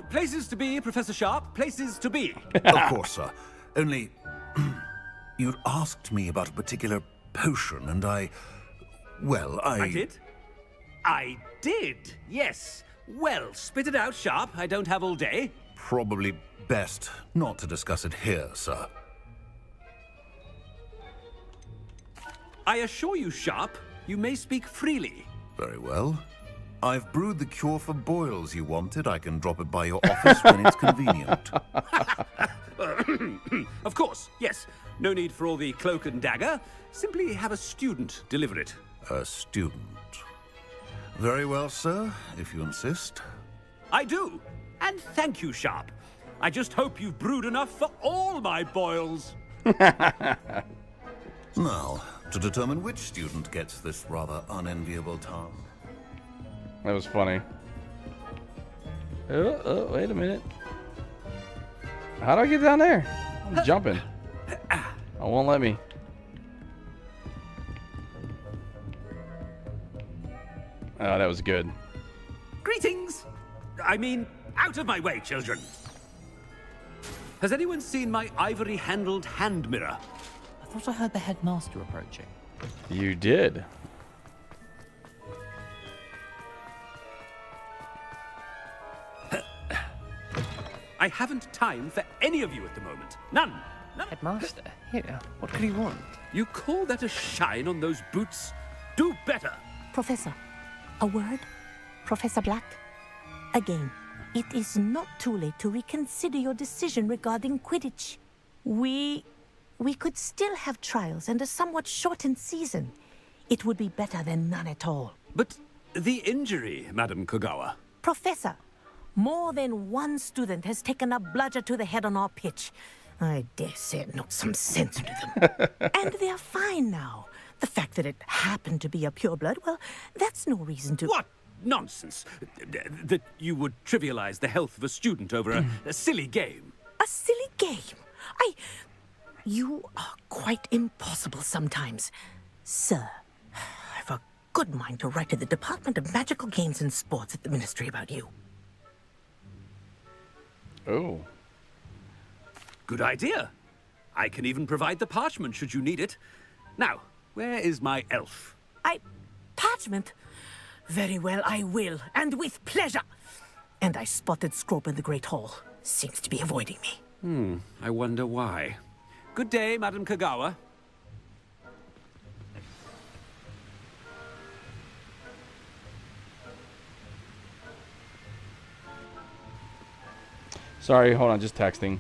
Places to be, Professor Sharp. Places to be. Of course, sir. Only, you'd asked me about a particular potion, and I did? I did, yes. Well, spit it out, Sharp. I don't have all day. Probably best not to discuss it here, sir. I assure you, Sharp, you may speak freely. Very well. I've brewed the cure for boils you wanted. I can drop it by your office when it's convenient. Of course, yes. No need for all the cloak and dagger. Simply have a student deliver it. A student. Very well, sir, if you insist. I do. And thank you, Sharp. I just hope you've brewed enough for all my boils. Now, to determine which student gets this rather unenviable task. That was funny. Oh, wait a minute. How do I get down there? I'm jumping. I won't let me. Oh, that was good. Greetings! I mean, out of my way, children. Has anyone seen my ivory-handled hand mirror? thought I heard the headmaster approaching. You did. I haven't time for any of you at the moment. None. Headmaster, here. What could he want? You call that a shine on those boots? Do better. Professor, a word? Professor Black? Again, it is not too late to reconsider your decision regarding Quidditch. We could still have trials and a somewhat shortened season. It would be better than none at all. But the injury, Madam Kogawa. Professor, more than one student has taken a bludger to the head on our pitch. I dare say it knocked some sense into them. And they're fine now. The fact that it happened to be a pureblood, well, that's no reason to... What nonsense! That you would trivialize the health of a student over a silly game. A silly game? You are quite impossible sometimes. Sir, I've a good mind to write to the Department of Magical Games and Sports at the Ministry about you. Oh. Good idea. I can even provide the parchment should you need it. Now, where is my elf? Parchment? Very well, I will, and with pleasure. And I spotted Scrope in the Great Hall. Seems to be avoiding me. I wonder why. Good day, Madam Kogawa. Sorry, hold on, just texting.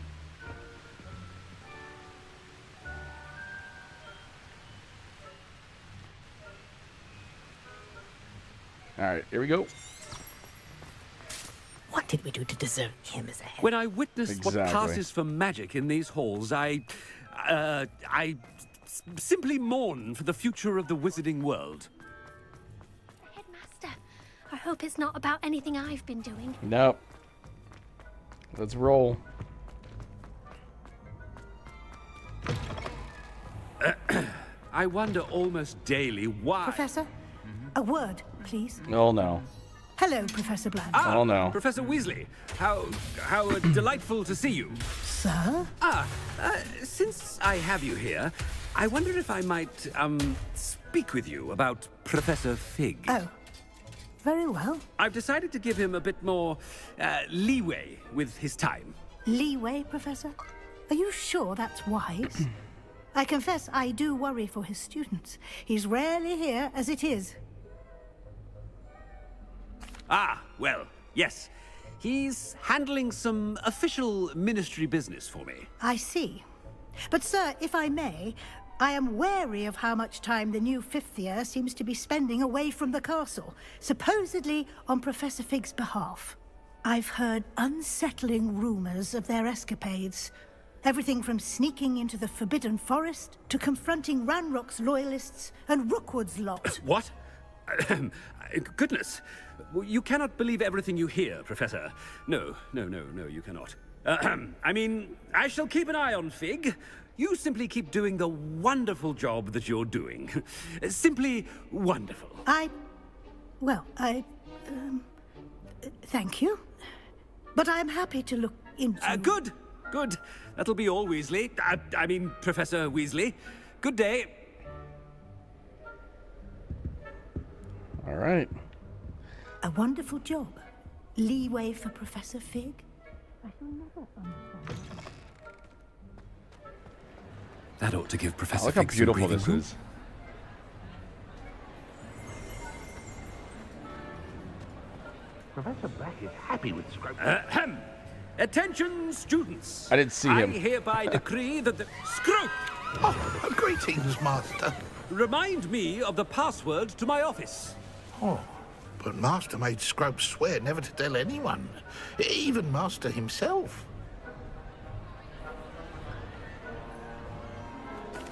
Alright, here we go. What did we do to deserve him as a head? When I witness what Exactly. passes for magic in these halls, I simply mourn for the future of the wizarding world. Headmaster, I hope it's not about anything I've been doing. Nope. Let's roll. I wonder almost daily why... Professor, a word, please. Oh no. Hello, Professor Bland. Oh no. Professor Weasley, how delightful to see you. Sir? Since I have you here, I wonder if I might, speak with you about Professor Fig. Oh, very well. I've decided to give him a bit more, leeway with his time. Leeway, Professor? Are you sure that's wise? I confess I do worry for his students. He's rarely here as it is. Well, yes. He's handling some official ministry business for me. I see. But, sir, if I may, I am wary of how much time the new fifth year seems to be spending away from the castle, supposedly on Professor Fig's behalf. I've heard unsettling rumors of their escapades. Everything from sneaking into the Forbidden Forest to confronting Ranrock's loyalists and Rookwood's lot. What? Goodness. You cannot believe everything you hear, Professor. No, you cannot. I mean, I shall keep an eye on Fig. You simply keep doing the wonderful job that you're doing. Simply wonderful. Thank you. But I'm happy to look into... Good. That'll be all, Weasley. I mean, Professor Weasley. Good day. All right. A wonderful job. Leeway for Professor Fig? I shall never understand. That ought to give Professor Look how Fig some beautiful breathing this room. is. Professor Black is happy with Scrope. Attention, students. I didn't see him. I hereby decree that the... Scrope! Oh, greetings, Master. Remind me of the password to my office. Oh, but Master made Scrope swear never to tell anyone, even Master himself.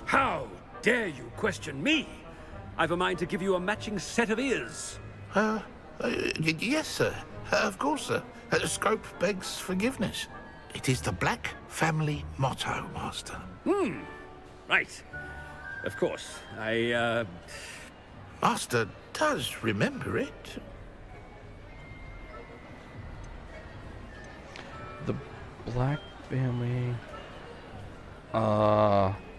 How dare you question me? I've a mind to give you a matching set of ears. Yes, sir. Of course, sir. Scrope begs forgiveness. It is the Black family motto, Master. Right. Of course. Master does remember it. The Black family.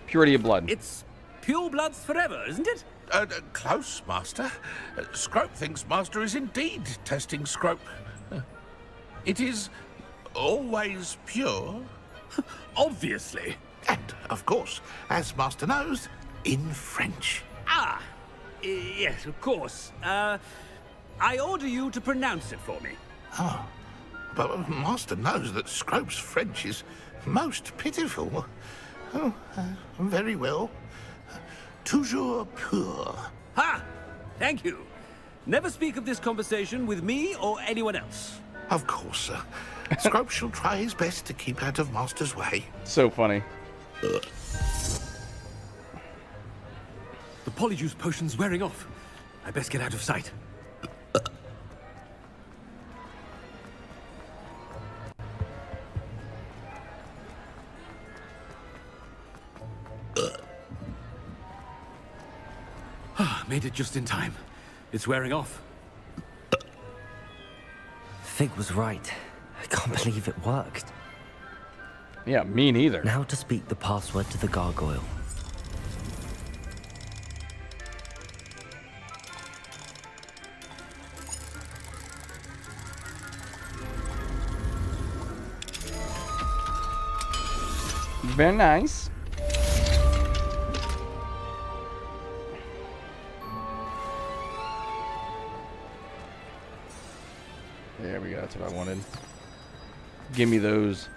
Purity of blood. It's pure bloods forever, isn't it? Close, Master. Scrope thinks Master is indeed testing Scrope. It is always pure. Obviously. And, of course, as Master knows, in French. Ah, yes, of course. I order you to pronounce it for me. Oh, but Master knows that Scrope's French is most pitiful. Oh, very well. Toujours pur. Ha! Thank you. Never speak of this conversation with me or anyone else. Of course, sir. Scrope shall try his best to keep out of Master's way. So funny. The polyjuice potion's wearing off. I best get out of sight. Made it just in time. It's wearing off. Fig was right. I can't believe it worked. Yeah, me neither. Now to speak the password to the gargoyle. Very nice. There we go. That's what I wanted. Give me those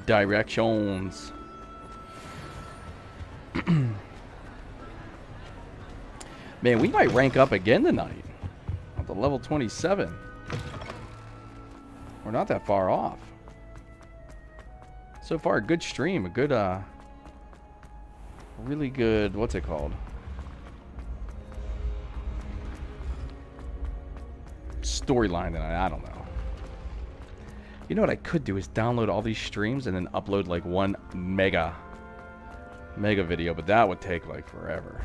directions. Man, we might rank up again tonight. Up to level 27. We're not that far off. So far, a good stream. A good, really good, what's it called? Storyline tonight. I don't know. You know what I could do is download all these streams and then upload like one mega video, but that would take like forever.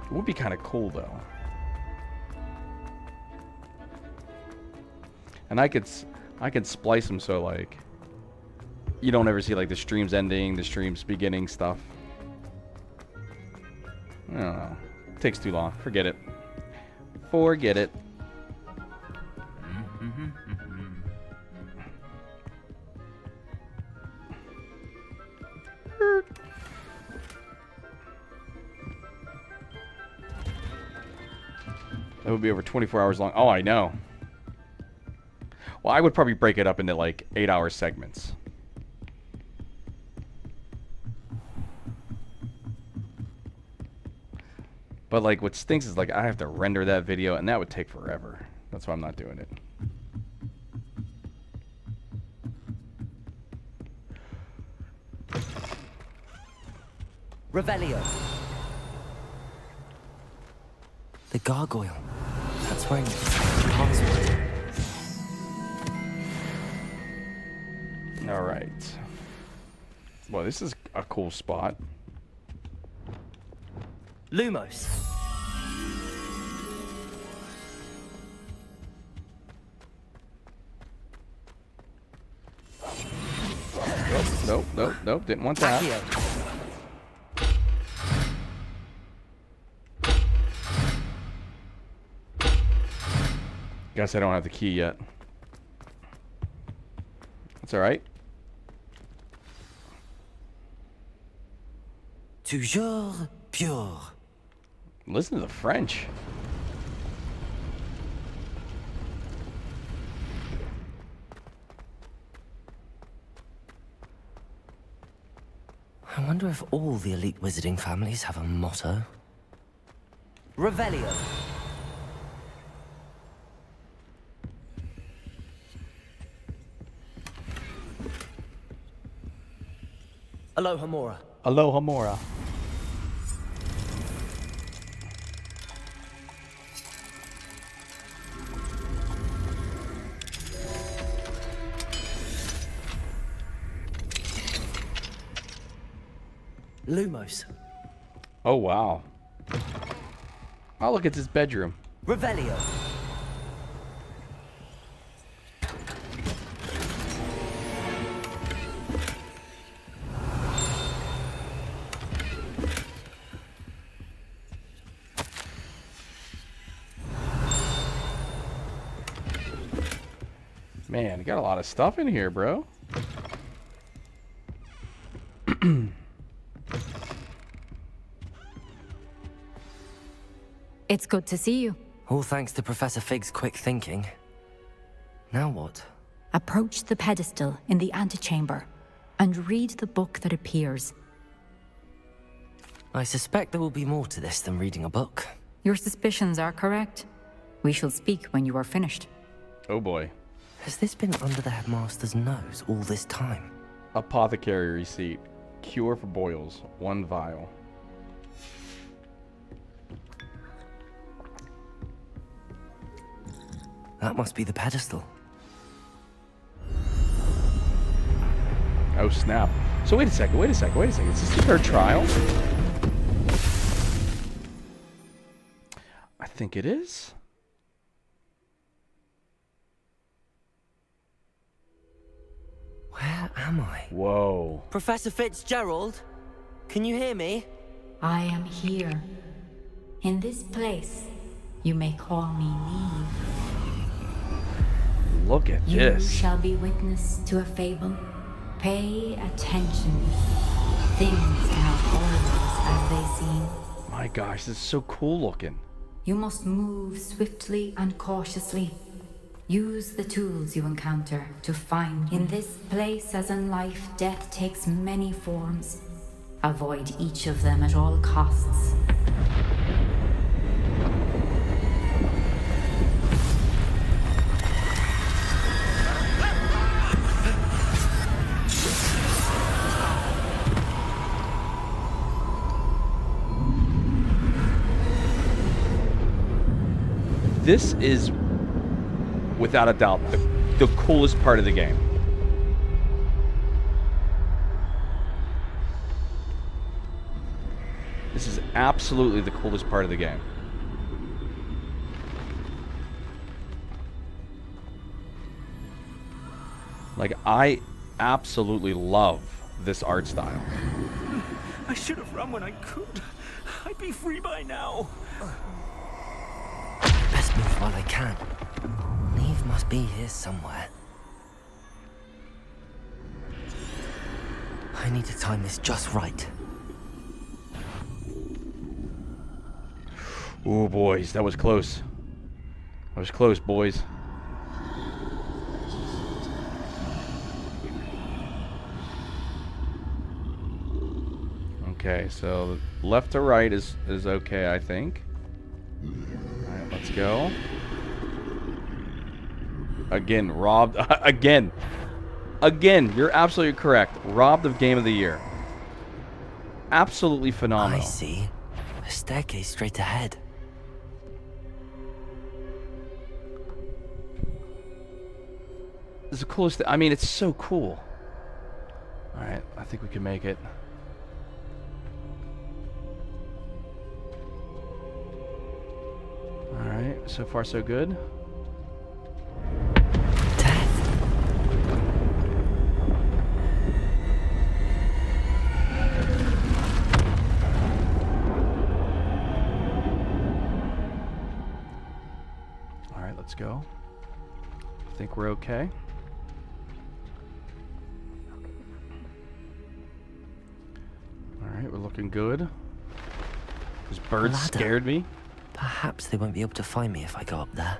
It would be kind of cool though. And I could splice them so like you don't ever see like the streams ending, the streams beginning stuff. I don't know. It takes too long. Forget it. Forget it. That would be over 24 hours long. Oh, I know. Well, I would probably break it up into like 8-hour segments. But like what stinks is like I have to render that video and that would take forever. That's why I'm not doing it. Revelio. The gargoyle. That's where the password. All right. Well, this is a cool spot. Lumos. Nope. Didn't want that. Guess I don't have the key yet. That's all right. Toujours pure. Listen to the French. I wonder if all the elite wizarding families have a motto. Revelio. Aloha Mora. Aloha Mora. Lumos. Oh, wow. Oh, look, it's his bedroom. Revelio. Man, you got a lot of stuff in here, bro. It's good to see you. All thanks to Professor Fig's quick thinking. Now what? Approach the pedestal in the antechamber and read the book that appears. I suspect there will be more to this than reading a book. Your suspicions are correct. We shall speak when you are finished. Oh boy. Has this been under the headmaster's nose all this time? Apothecary receipt. Cure for boils. 1 vial. That must be the pedestal. Oh snap. So wait a second. Is this her trial? I think it is. Where am I? Whoa. Professor Fitzgerald? Can you hear me? I am here. In this place, you may call me Neve. Look at You this. shall be witness to a fable. Pay attention. Things cannot always as they seem. My gosh, this is so cool looking. You must move swiftly and cautiously. Use the tools you encounter to find. In this place, as in life, death takes many forms. Avoid each of them at all costs. This is, without a doubt, the coolest part of the game. This is absolutely the coolest part of the game. Like, I absolutely love this art style. I should have run when I could. I'd be free by now. Best move while I can. Neve must be here somewhere. I need to time this just right. Ooh, boys, that was close. That was close, boys. Okay, so left to right is okay, I think. Alright, let's go. Again, robbed. Again, you're absolutely correct. Robbed of Game of the Year. Absolutely phenomenal. I see. A staircase straight ahead. This is the coolest thing. I mean, it's so cool. Alright, I think we can make it. Alright, so far so good. Alright, let's go. I think we're okay. Alright, we're looking good. Those birds Ladder. scared me. Perhaps they won't be able to find me if I go up there.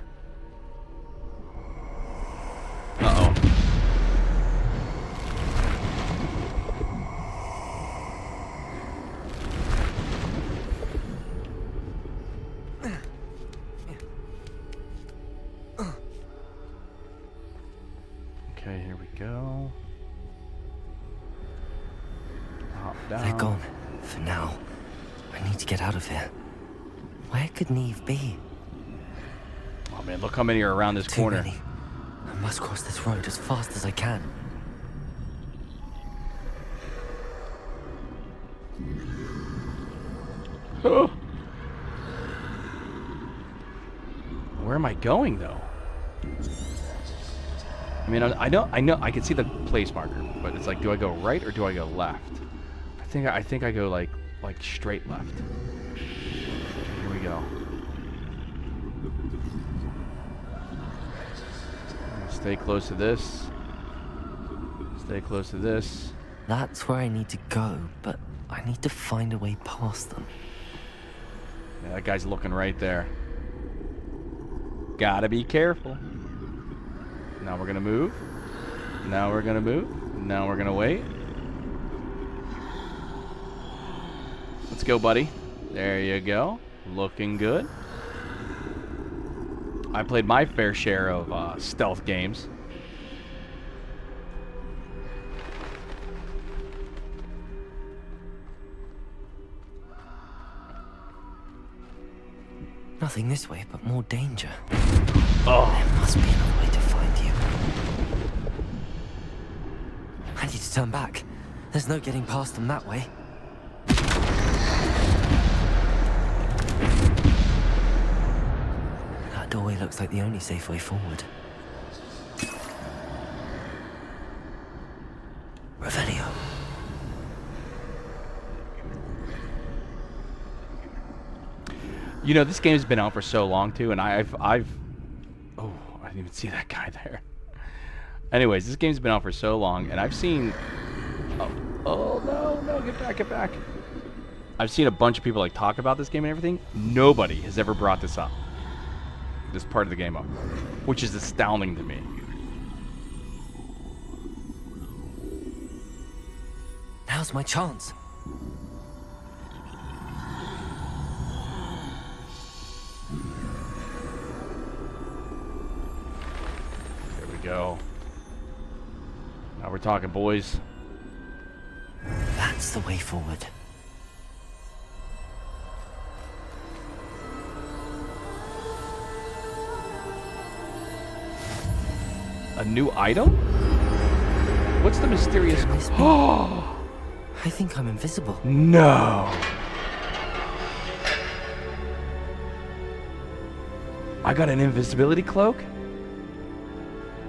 Uh-oh. Okay, here we go. Hop down. They're gone. For now. I need to get out of here. Where could Neve be? Oh man, look how many are around this Too corner. many. I must cross this road as fast as I can. Where am I going though? I mean, I know, I can see the place marker, but it's like, do I go right or do I go left? I think I go like straight left. Here we go. Stay close to this. Stay close to this. That's where I need to go, but I need to find a way past them. Yeah, that guy's looking right there. Gotta be careful. Now we're gonna move. Now we're gonna move. Now we're gonna wait. Let's go, buddy. There you go. Looking good. I played my fair share of stealth games. Nothing this way, but more danger. Oh. There must be another way to find you. I need to turn back. There's no getting past them that way. That doorway looks like the only safe way forward. Revelio. You know, this game's been out for so long too, and I've oh, I didn't even see that guy there. Anyways, this game's been out for so long, and I've seen oh no, get back. I've seen a bunch of people like talk about this game and everything. Nobody has ever brought this up. This part of the game up, which is astounding to me. Now's my chance. There we go. Now we're talking, boys. That's the way forward. A new item? What's the mysterious... Oh! I think I'm invisible. No! I got an invisibility cloak?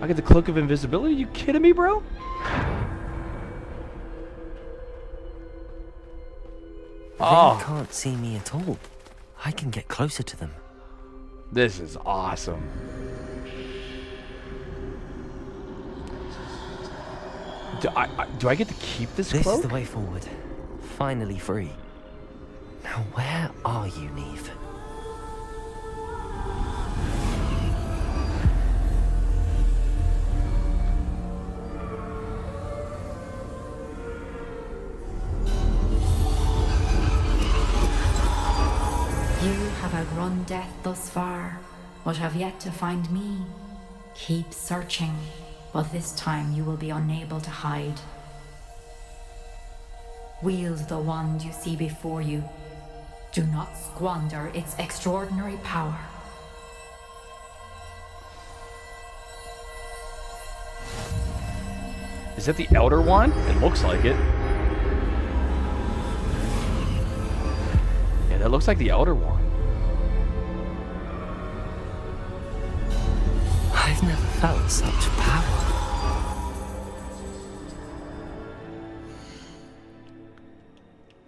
I got the cloak of invisibility? You kidding me, bro? They can't see me at all. I can get closer to them. This is awesome. Do I get to keep this cloak? This is the way forward. Finally free. Now where are you, Neve? You have outrun death thus far, but have yet to find me. Keep searching, but this time you will be unable to hide. Wield the wand you see before you. Do not squander its extraordinary power. Is that the Elder Wand? It looks like it. Yeah, that looks like the Elder Wand. I've never felt such power.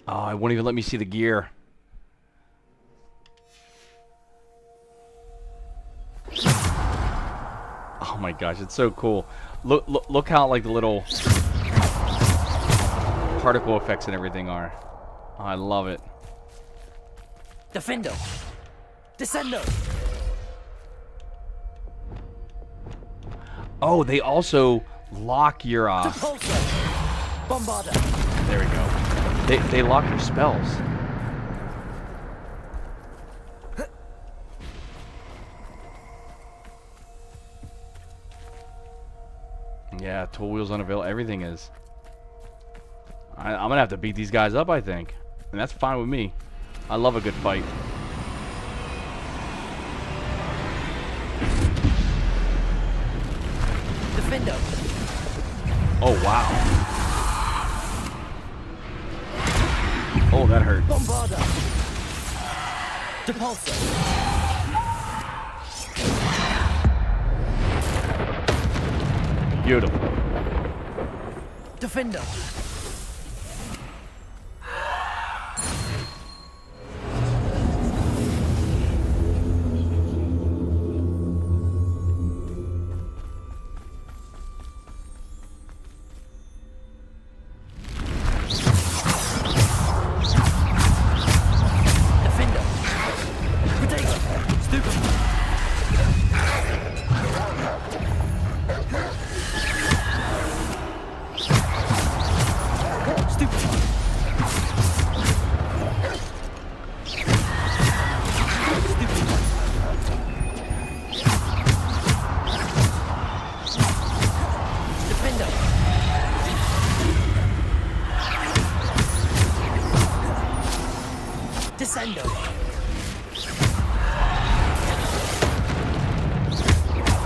Oh, it won't even let me see the gear. Oh my gosh, it's so cool. Look how like the little particle effects and everything are. Oh, I love it. Defendo! Descendo! Oh, they also lock your Bombarda! There we go. They lock your spells. Yeah, tool wheels unavailable. Everything is. I'm gonna have to beat these guys up, I think, and that's fine with me. I love a good fight. Defendo! Oh wow. Oh, that hurt. Bombarda! Depulso! Beautiful. Defender! Descendo.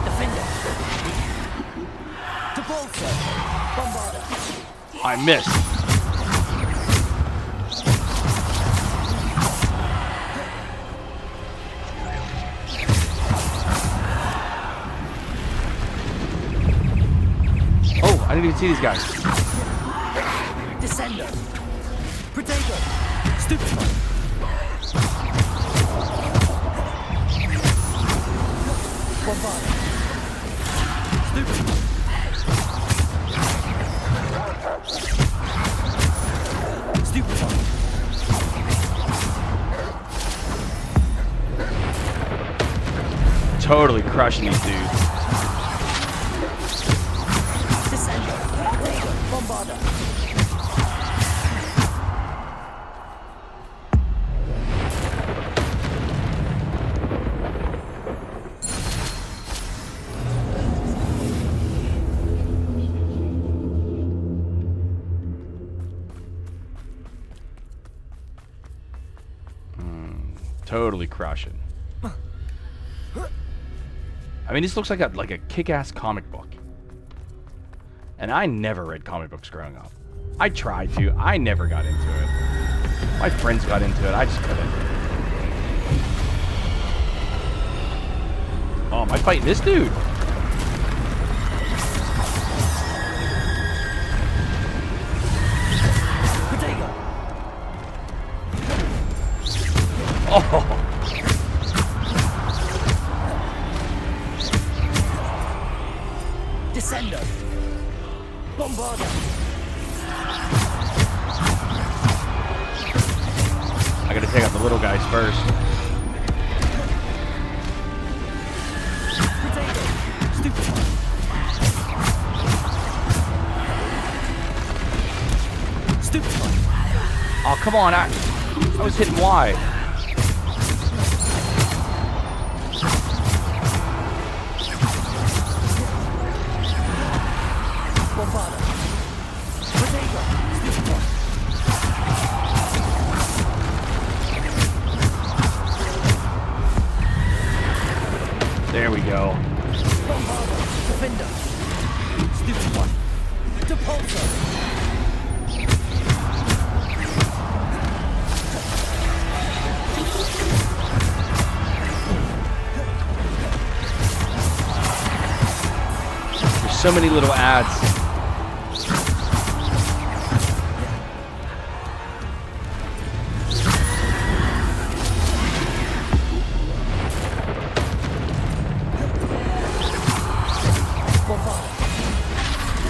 Defender. Depulso. Bombarda. I missed. Oh, I didn't even see these guys. Descendo. Protego. Stupefy. Bombarda. Stupefy. Stupefy. Totally crushing these dudes. Descendo. Protego. Bombarda. Totally crushing. I mean, this looks like a kick-ass comic book. And I never read comic books growing up. I tried to. I never got into it. My friends got into it. I just couldn't. Oh, am I fighting this dude? Oh! Descendo. Bombarda. I gotta take out the little guys first. Oh, come on. I was hitting Y. There we go. Defender. Stupid one. Depulso. There's so many little ads.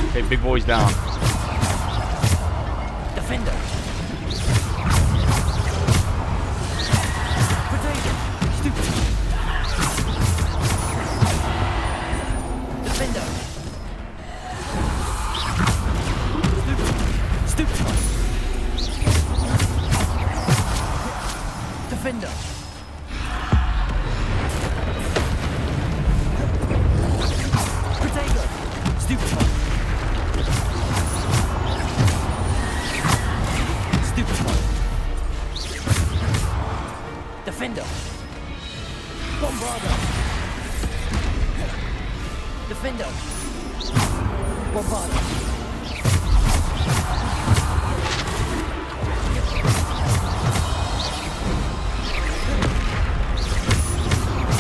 Okay, big boy's down. Defender. Potato. Stupid. Defender. Stupid. Stupid. Defender. Potato. Stupid. Defender. Bombarda. Defender. Bombarda.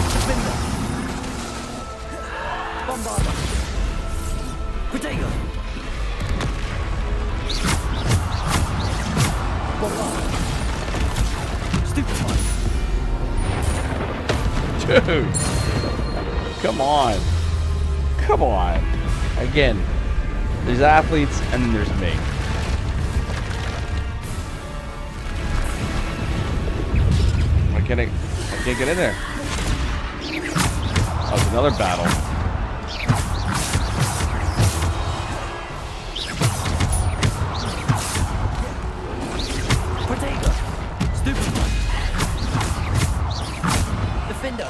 Defender. Bombarda. Protego. Bombarda. Stupid. Dude, come on. Come on. Again, there's athletes and then there's me. I can't get in there. Oh, it's another battle. Protego. Stupid one. Defender.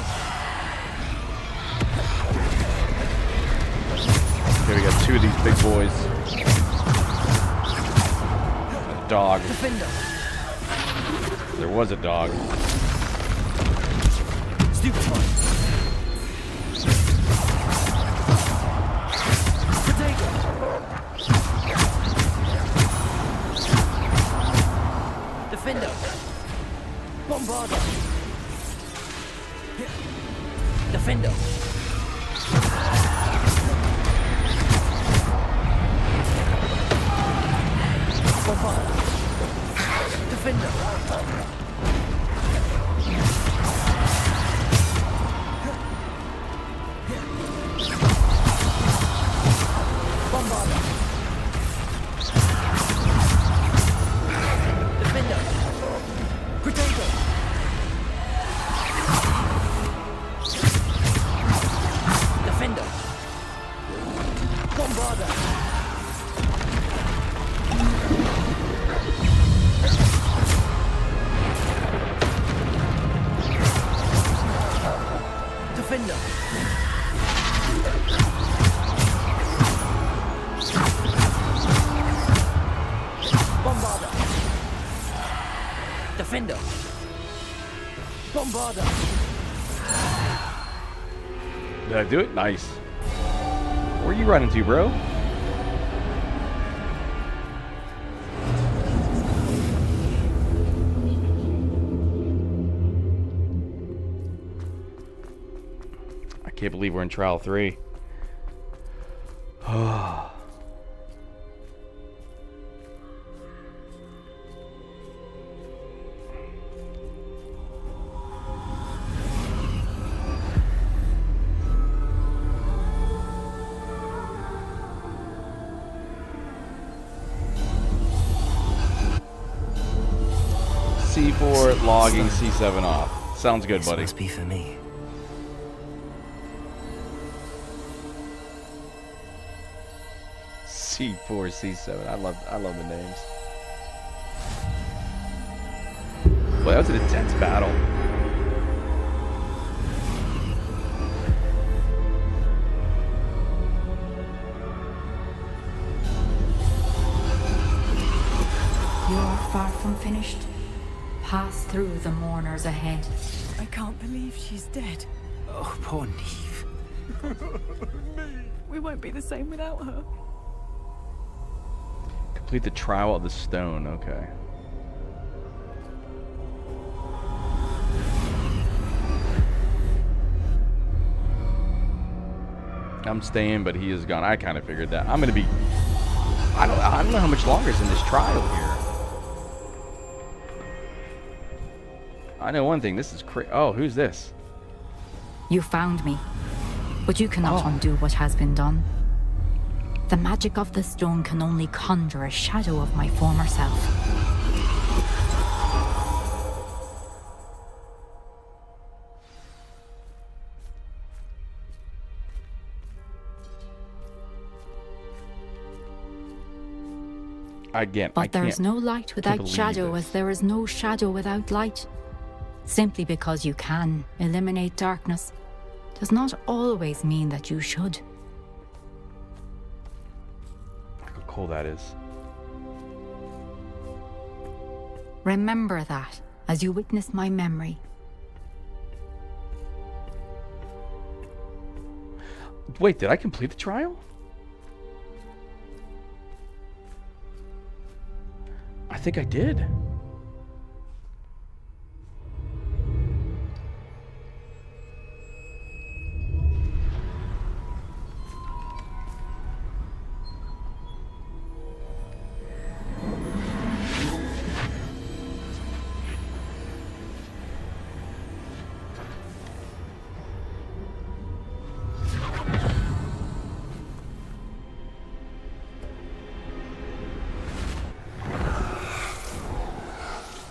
Okay, we got two of these big boys. A dog. Defender. There was a dog. Stupefy. Potato. Defender. Bombarder. Defender. Bombarder. Defender. Bombarder. Defender. Potato. Defender. Bombarder. Defender. Bombarder. Defender. Bombarder. Did I do it? Nice. Where are you running to, bro? I can't believe we're in trial 3. C4 logging, C7 off. Sounds good, buddy. This must be for me. C4, C7. I love the names. Boy, that was an intense battle. You're far from finished. Pass through the mourners ahead. I can't believe she's dead. Oh, poor Neve. We won't be the same without her. Complete the trial of the stone. Okay. I'm staying, but he is gone. I kind of figured that. I'm gonna be. I don't know how much longer is in this trial here. I know one thing. This is crazy. Oh, who's this? You found me, but you cannot undo what has been done. The magic of the stone can only conjure a shadow of my former self. But there is no light without shadow, as there is no shadow without light. Simply because you can eliminate darkness does not always mean that you should. Look how cold that is. Remember that as you witness my memory. Wait, did I complete the trial? I think I did.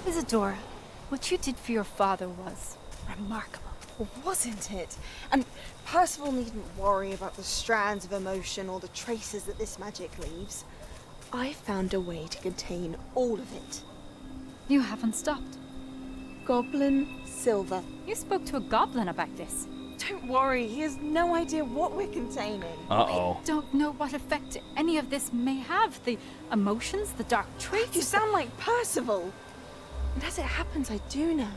Isadora, what you did for your father was remarkable. Wasn't it? And Percival needn't worry about the strands of emotion or the traces that this magic leaves. I found a way to contain all of it. You haven't stopped. Goblin Silver. You spoke to a goblin about this. Don't worry, he has no idea what we're containing. Uh-oh. I don't know what effect any of this may have. The emotions, the dark traits. You sound like Percival. And as it happens, I do know.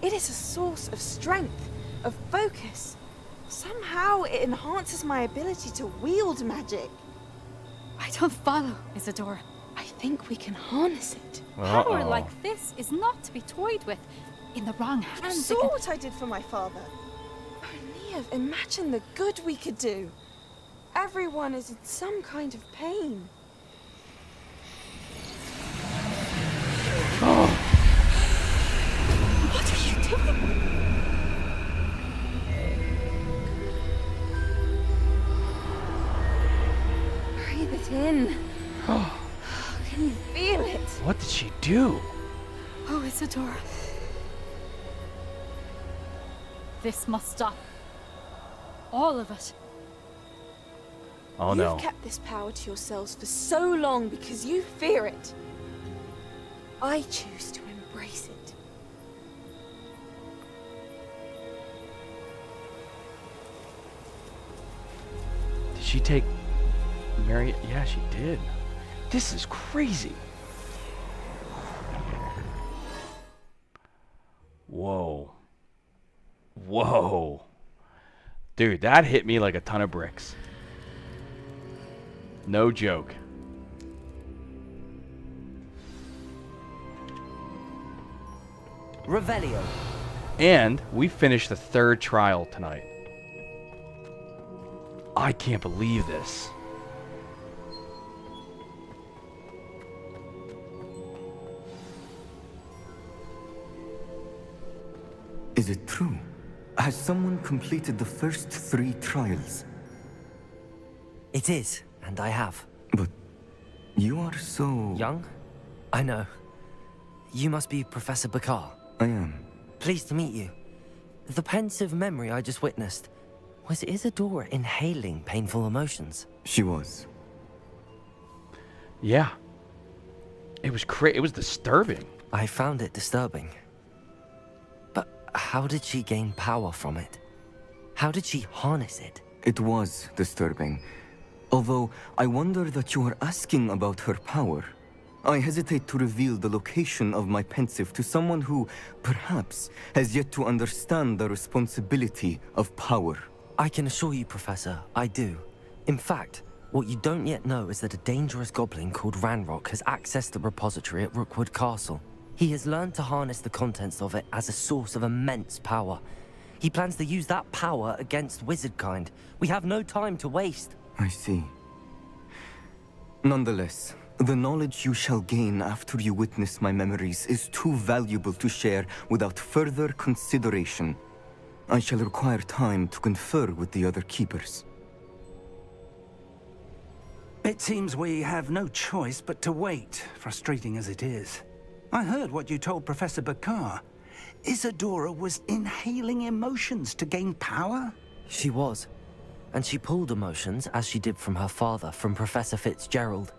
It is a source of strength, of focus. Somehow it enhances my ability to wield magic. I don't follow, Isadora. I think we can harness it. Power like this is not to be toyed with. In the wrong You hands, saw what I did for my father. Oh, Neve, imagine the good we could do. Everyone is in some kind of pain. What are you doing? Breathe it in. Can you feel it? What did she do? Oh, Isadora. This must stop. All of it. Oh no. You've kept this power to yourselves for so long because you fear it. I choose to embrace it. Did she take Mary? Yeah, she did. This is crazy. Whoa. Whoa. Dude, that hit me like a ton of bricks. No joke. Revelio. And we finished the 3rd trial tonight. I can't believe this. Is it true? Has someone completed the first 3 trials? It is, and I have. But you are so... Young? I know. You must be Professor Bakar. I am. Pleased to meet you. The pensive memory I just witnessed, was Isadora inhaling painful emotions? She was. Yeah. It was disturbing. I found it disturbing. But how did she gain power from it? How did she harness it? It was disturbing. Although, I wonder that you are asking about her power. I hesitate to reveal the location of my pensive to someone who, perhaps, has yet to understand the responsibility of power. I can assure you, Professor, I do. In fact, what you don't yet know is that a dangerous goblin called Ranrock has accessed the repository at Rookwood Castle. He has learned to harness the contents of it as a source of immense power. He plans to use that power against wizardkind. We have no time to waste. I see. Nonetheless, the knowledge you shall gain after you witness my memories is too valuable to share without further consideration. I shall require time to confer with the other keepers. It seems we have no choice but to wait, frustrating as it is. I heard what you told Professor Bakar. Isadora was inhaling emotions to gain power? She was. And she pulled emotions, as she did from her father, from Professor Fitzgerald,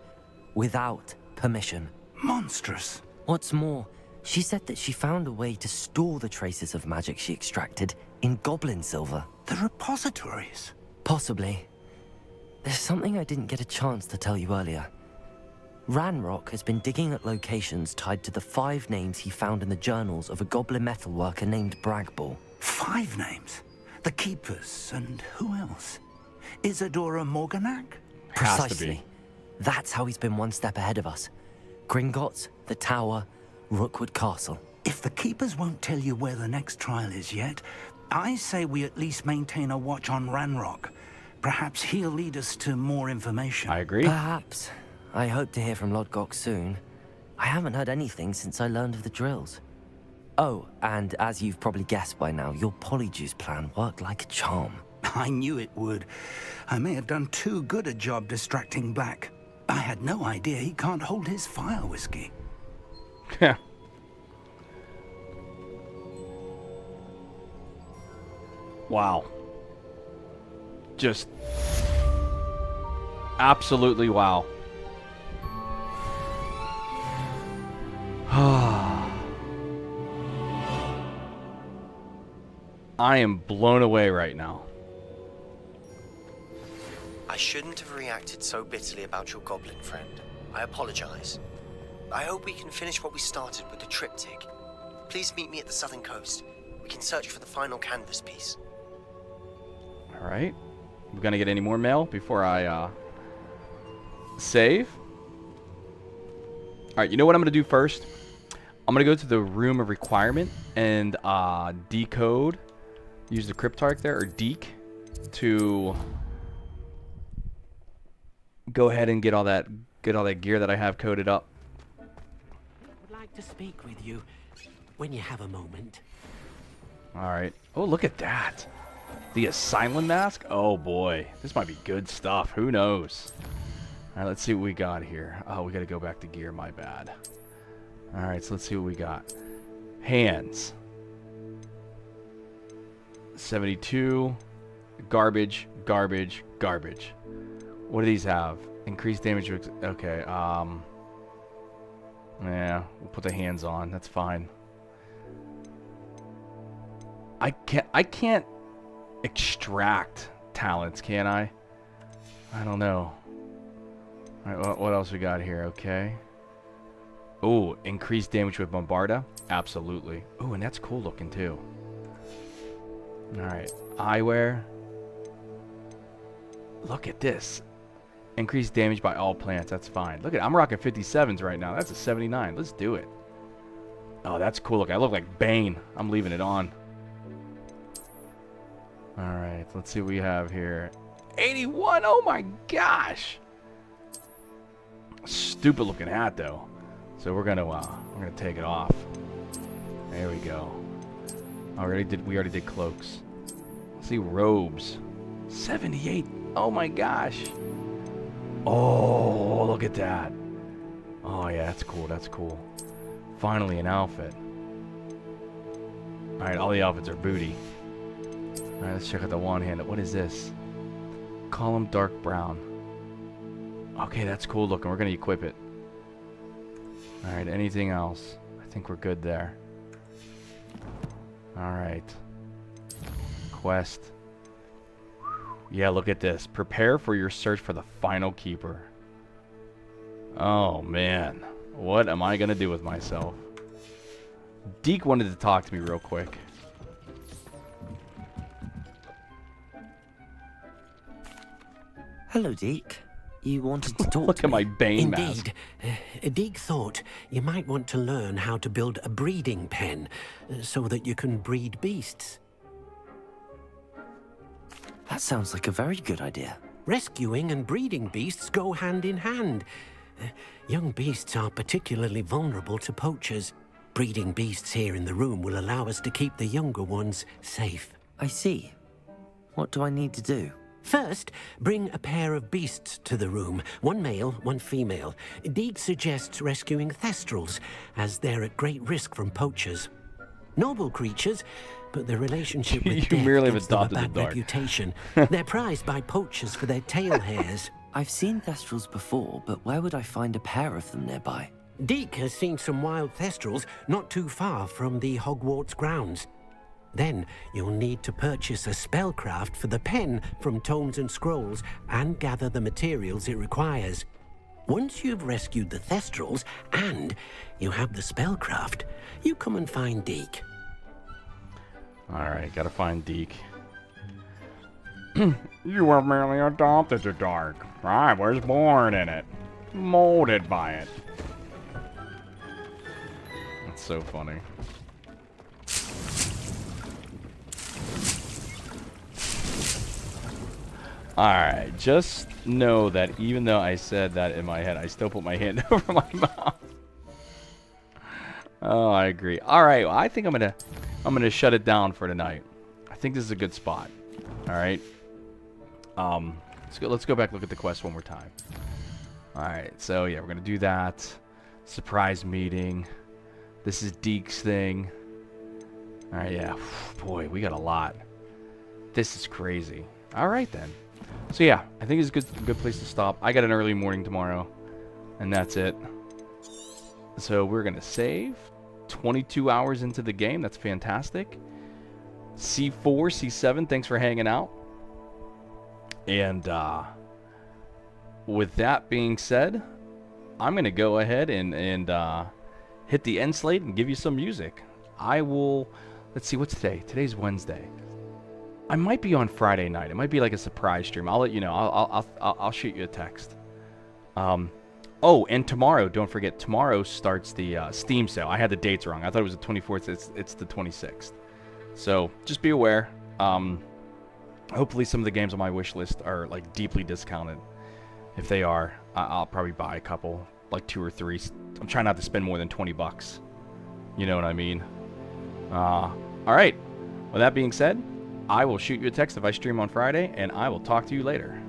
without permission. Monstrous. What's more, she said that she found a way to store the traces of magic she extracted in goblin silver. The repositories? Possibly. There's something I didn't get a chance to tell you earlier. Ranrock has been digging at locations tied to the 5 names he found in the journals of a goblin metalworker named Bragball. 5 names? The Keepers, and who else? Isadora Morganac? Precisely. That's how he's been one step ahead of us. Gringotts, the Tower, Rookwood Castle. If the Keepers won't tell you where the next trial is yet, I say we at least maintain a watch on Ranrock. Perhaps he'll lead us to more information. I agree. Perhaps. I hope to hear from Lodgok soon. I haven't heard anything since I learned of the drills. Oh, and as you've probably guessed by now, your Polyjuice plan worked like a charm. I knew it would. I may have done too good a job distracting Black. I had no idea he can't hold his fire whiskey. Yeah. Wow. Just absolutely wow. I am blown away right now. I shouldn't have reacted so bitterly about your goblin friend. I apologize. I hope we can finish what we started with the triptych. Please meet me at the southern coast. We can search for the final canvas piece. Alright. We're gonna get any more mail before I save. Alright, you know what I'm gonna do first? I'm gonna go to the room of requirement and decode. Use the cryptarch there, or deke, to go ahead and get all that gear that I have coded up. Would like to speak with you when you have a moment. Alright. Oh, look at that. The Asylum Mask? Oh boy. This might be good stuff. Who knows? Alright, let's see what we got here. Oh, we gotta go back to gear. My bad. Alright, so let's see what we got. Hands. 72. Garbage, garbage, garbage. What do these have? Increased damage. Okay, yeah, we'll put the hands on. That's fine. I can't extract talents, can I? I don't know. Alright, what else we got here? Okay. Oh, increased damage with Bombarda? Absolutely. Oh, and that's cool looking too. Alright. Eyewear. Look at this. Increased damage by all plants. That's fine. Look at, I'm rocking 57s right now. That's a 79. Let's do it. Oh, that's cool. Look, I look like Bane. I'm leaving it on. Alright, let's see what we have here. 81! Oh my gosh! Stupid looking hat though. So we're gonna take it off. There we go. We already did cloaks. Let's see, robes. 78. Oh my gosh. Oh, look at that. Oh yeah, that's cool. That's cool. Finally an outfit. Alright, all the outfits are booty. Alright, let's check out the one-handed. What is this? Column dark brown. Okay, that's cool looking. We're going to equip it. Alright, anything else? I think we're good there. Alright. Quest. Yeah, look at this. Prepare for your search for the final keeper. Oh, man. What am I going to do with myself? Deke wanted to talk to me real quick. Hello, Deke. You wanted to talk Look to at my Bane mask. Indeed. Deke thought you might want to learn how to build a breeding pen so that you can breed beasts. That sounds like a very good idea. Rescuing and breeding beasts go hand in hand. Young beasts are particularly vulnerable to poachers. Breeding beasts here in the room will allow us to keep the younger ones safe. I see. What do I need to do? First, bring a pair of beasts to the room. One male, one female. Deke suggests rescuing thestrals, as they're at great risk from poachers. Noble creatures, but their relationship with death merely gives them a adopted the bad dark. reputation. They're prized by poachers for their tail hairs. I've seen thestrals before, but where would I find a pair of them nearby? Deke has seen some wild thestrals not too far from the Hogwarts grounds. Then you'll need to purchase a spellcraft for the pen from Tomes and Scrolls and gather the materials it requires. Once you've rescued the thestrals and you have the spellcraft, you come and find Deke. Alright, gotta find Deke. You were merely adopted the dark. I was born in it. Molded by it. That's so funny. Alright, just know that even though I said that in my head, I still put my hand over my mouth. Oh, I agree. Alright, well, I think I'm gonna shut it down for tonight. I think this is a good spot. Alright. Let's go back and look at the quest one more time. Alright, so yeah, we're gonna do that. Surprise meeting. This is Deke's thing. Alright, yeah. Boy, we got a lot. This is crazy. Alright then. So yeah, I think it's a good place to stop. I got an early morning tomorrow, and that's it. So we're gonna save. 22 hours into the game. That's fantastic. C4, C7, thanks for hanging out. And with that being said, I'm going to go ahead and hit the end slate and give you some music. I will, let's see, what's today? Today's Wednesday. I might be on Friday night. It might be like a surprise stream. I'll let you know. I'll shoot you a text. Oh, and tomorrow, don't forget, tomorrow starts the Steam sale. I had the dates wrong. I thought it was the 24th. It's the 26th. So just be aware. Hopefully some of the games on my wish list are like deeply discounted. If they are, I'll probably buy a couple, like 2 or 3. I'm trying not to spend more than $20. You know what I mean? All right. With that being said, I will shoot you a text if I stream on Friday, and I will talk to you later.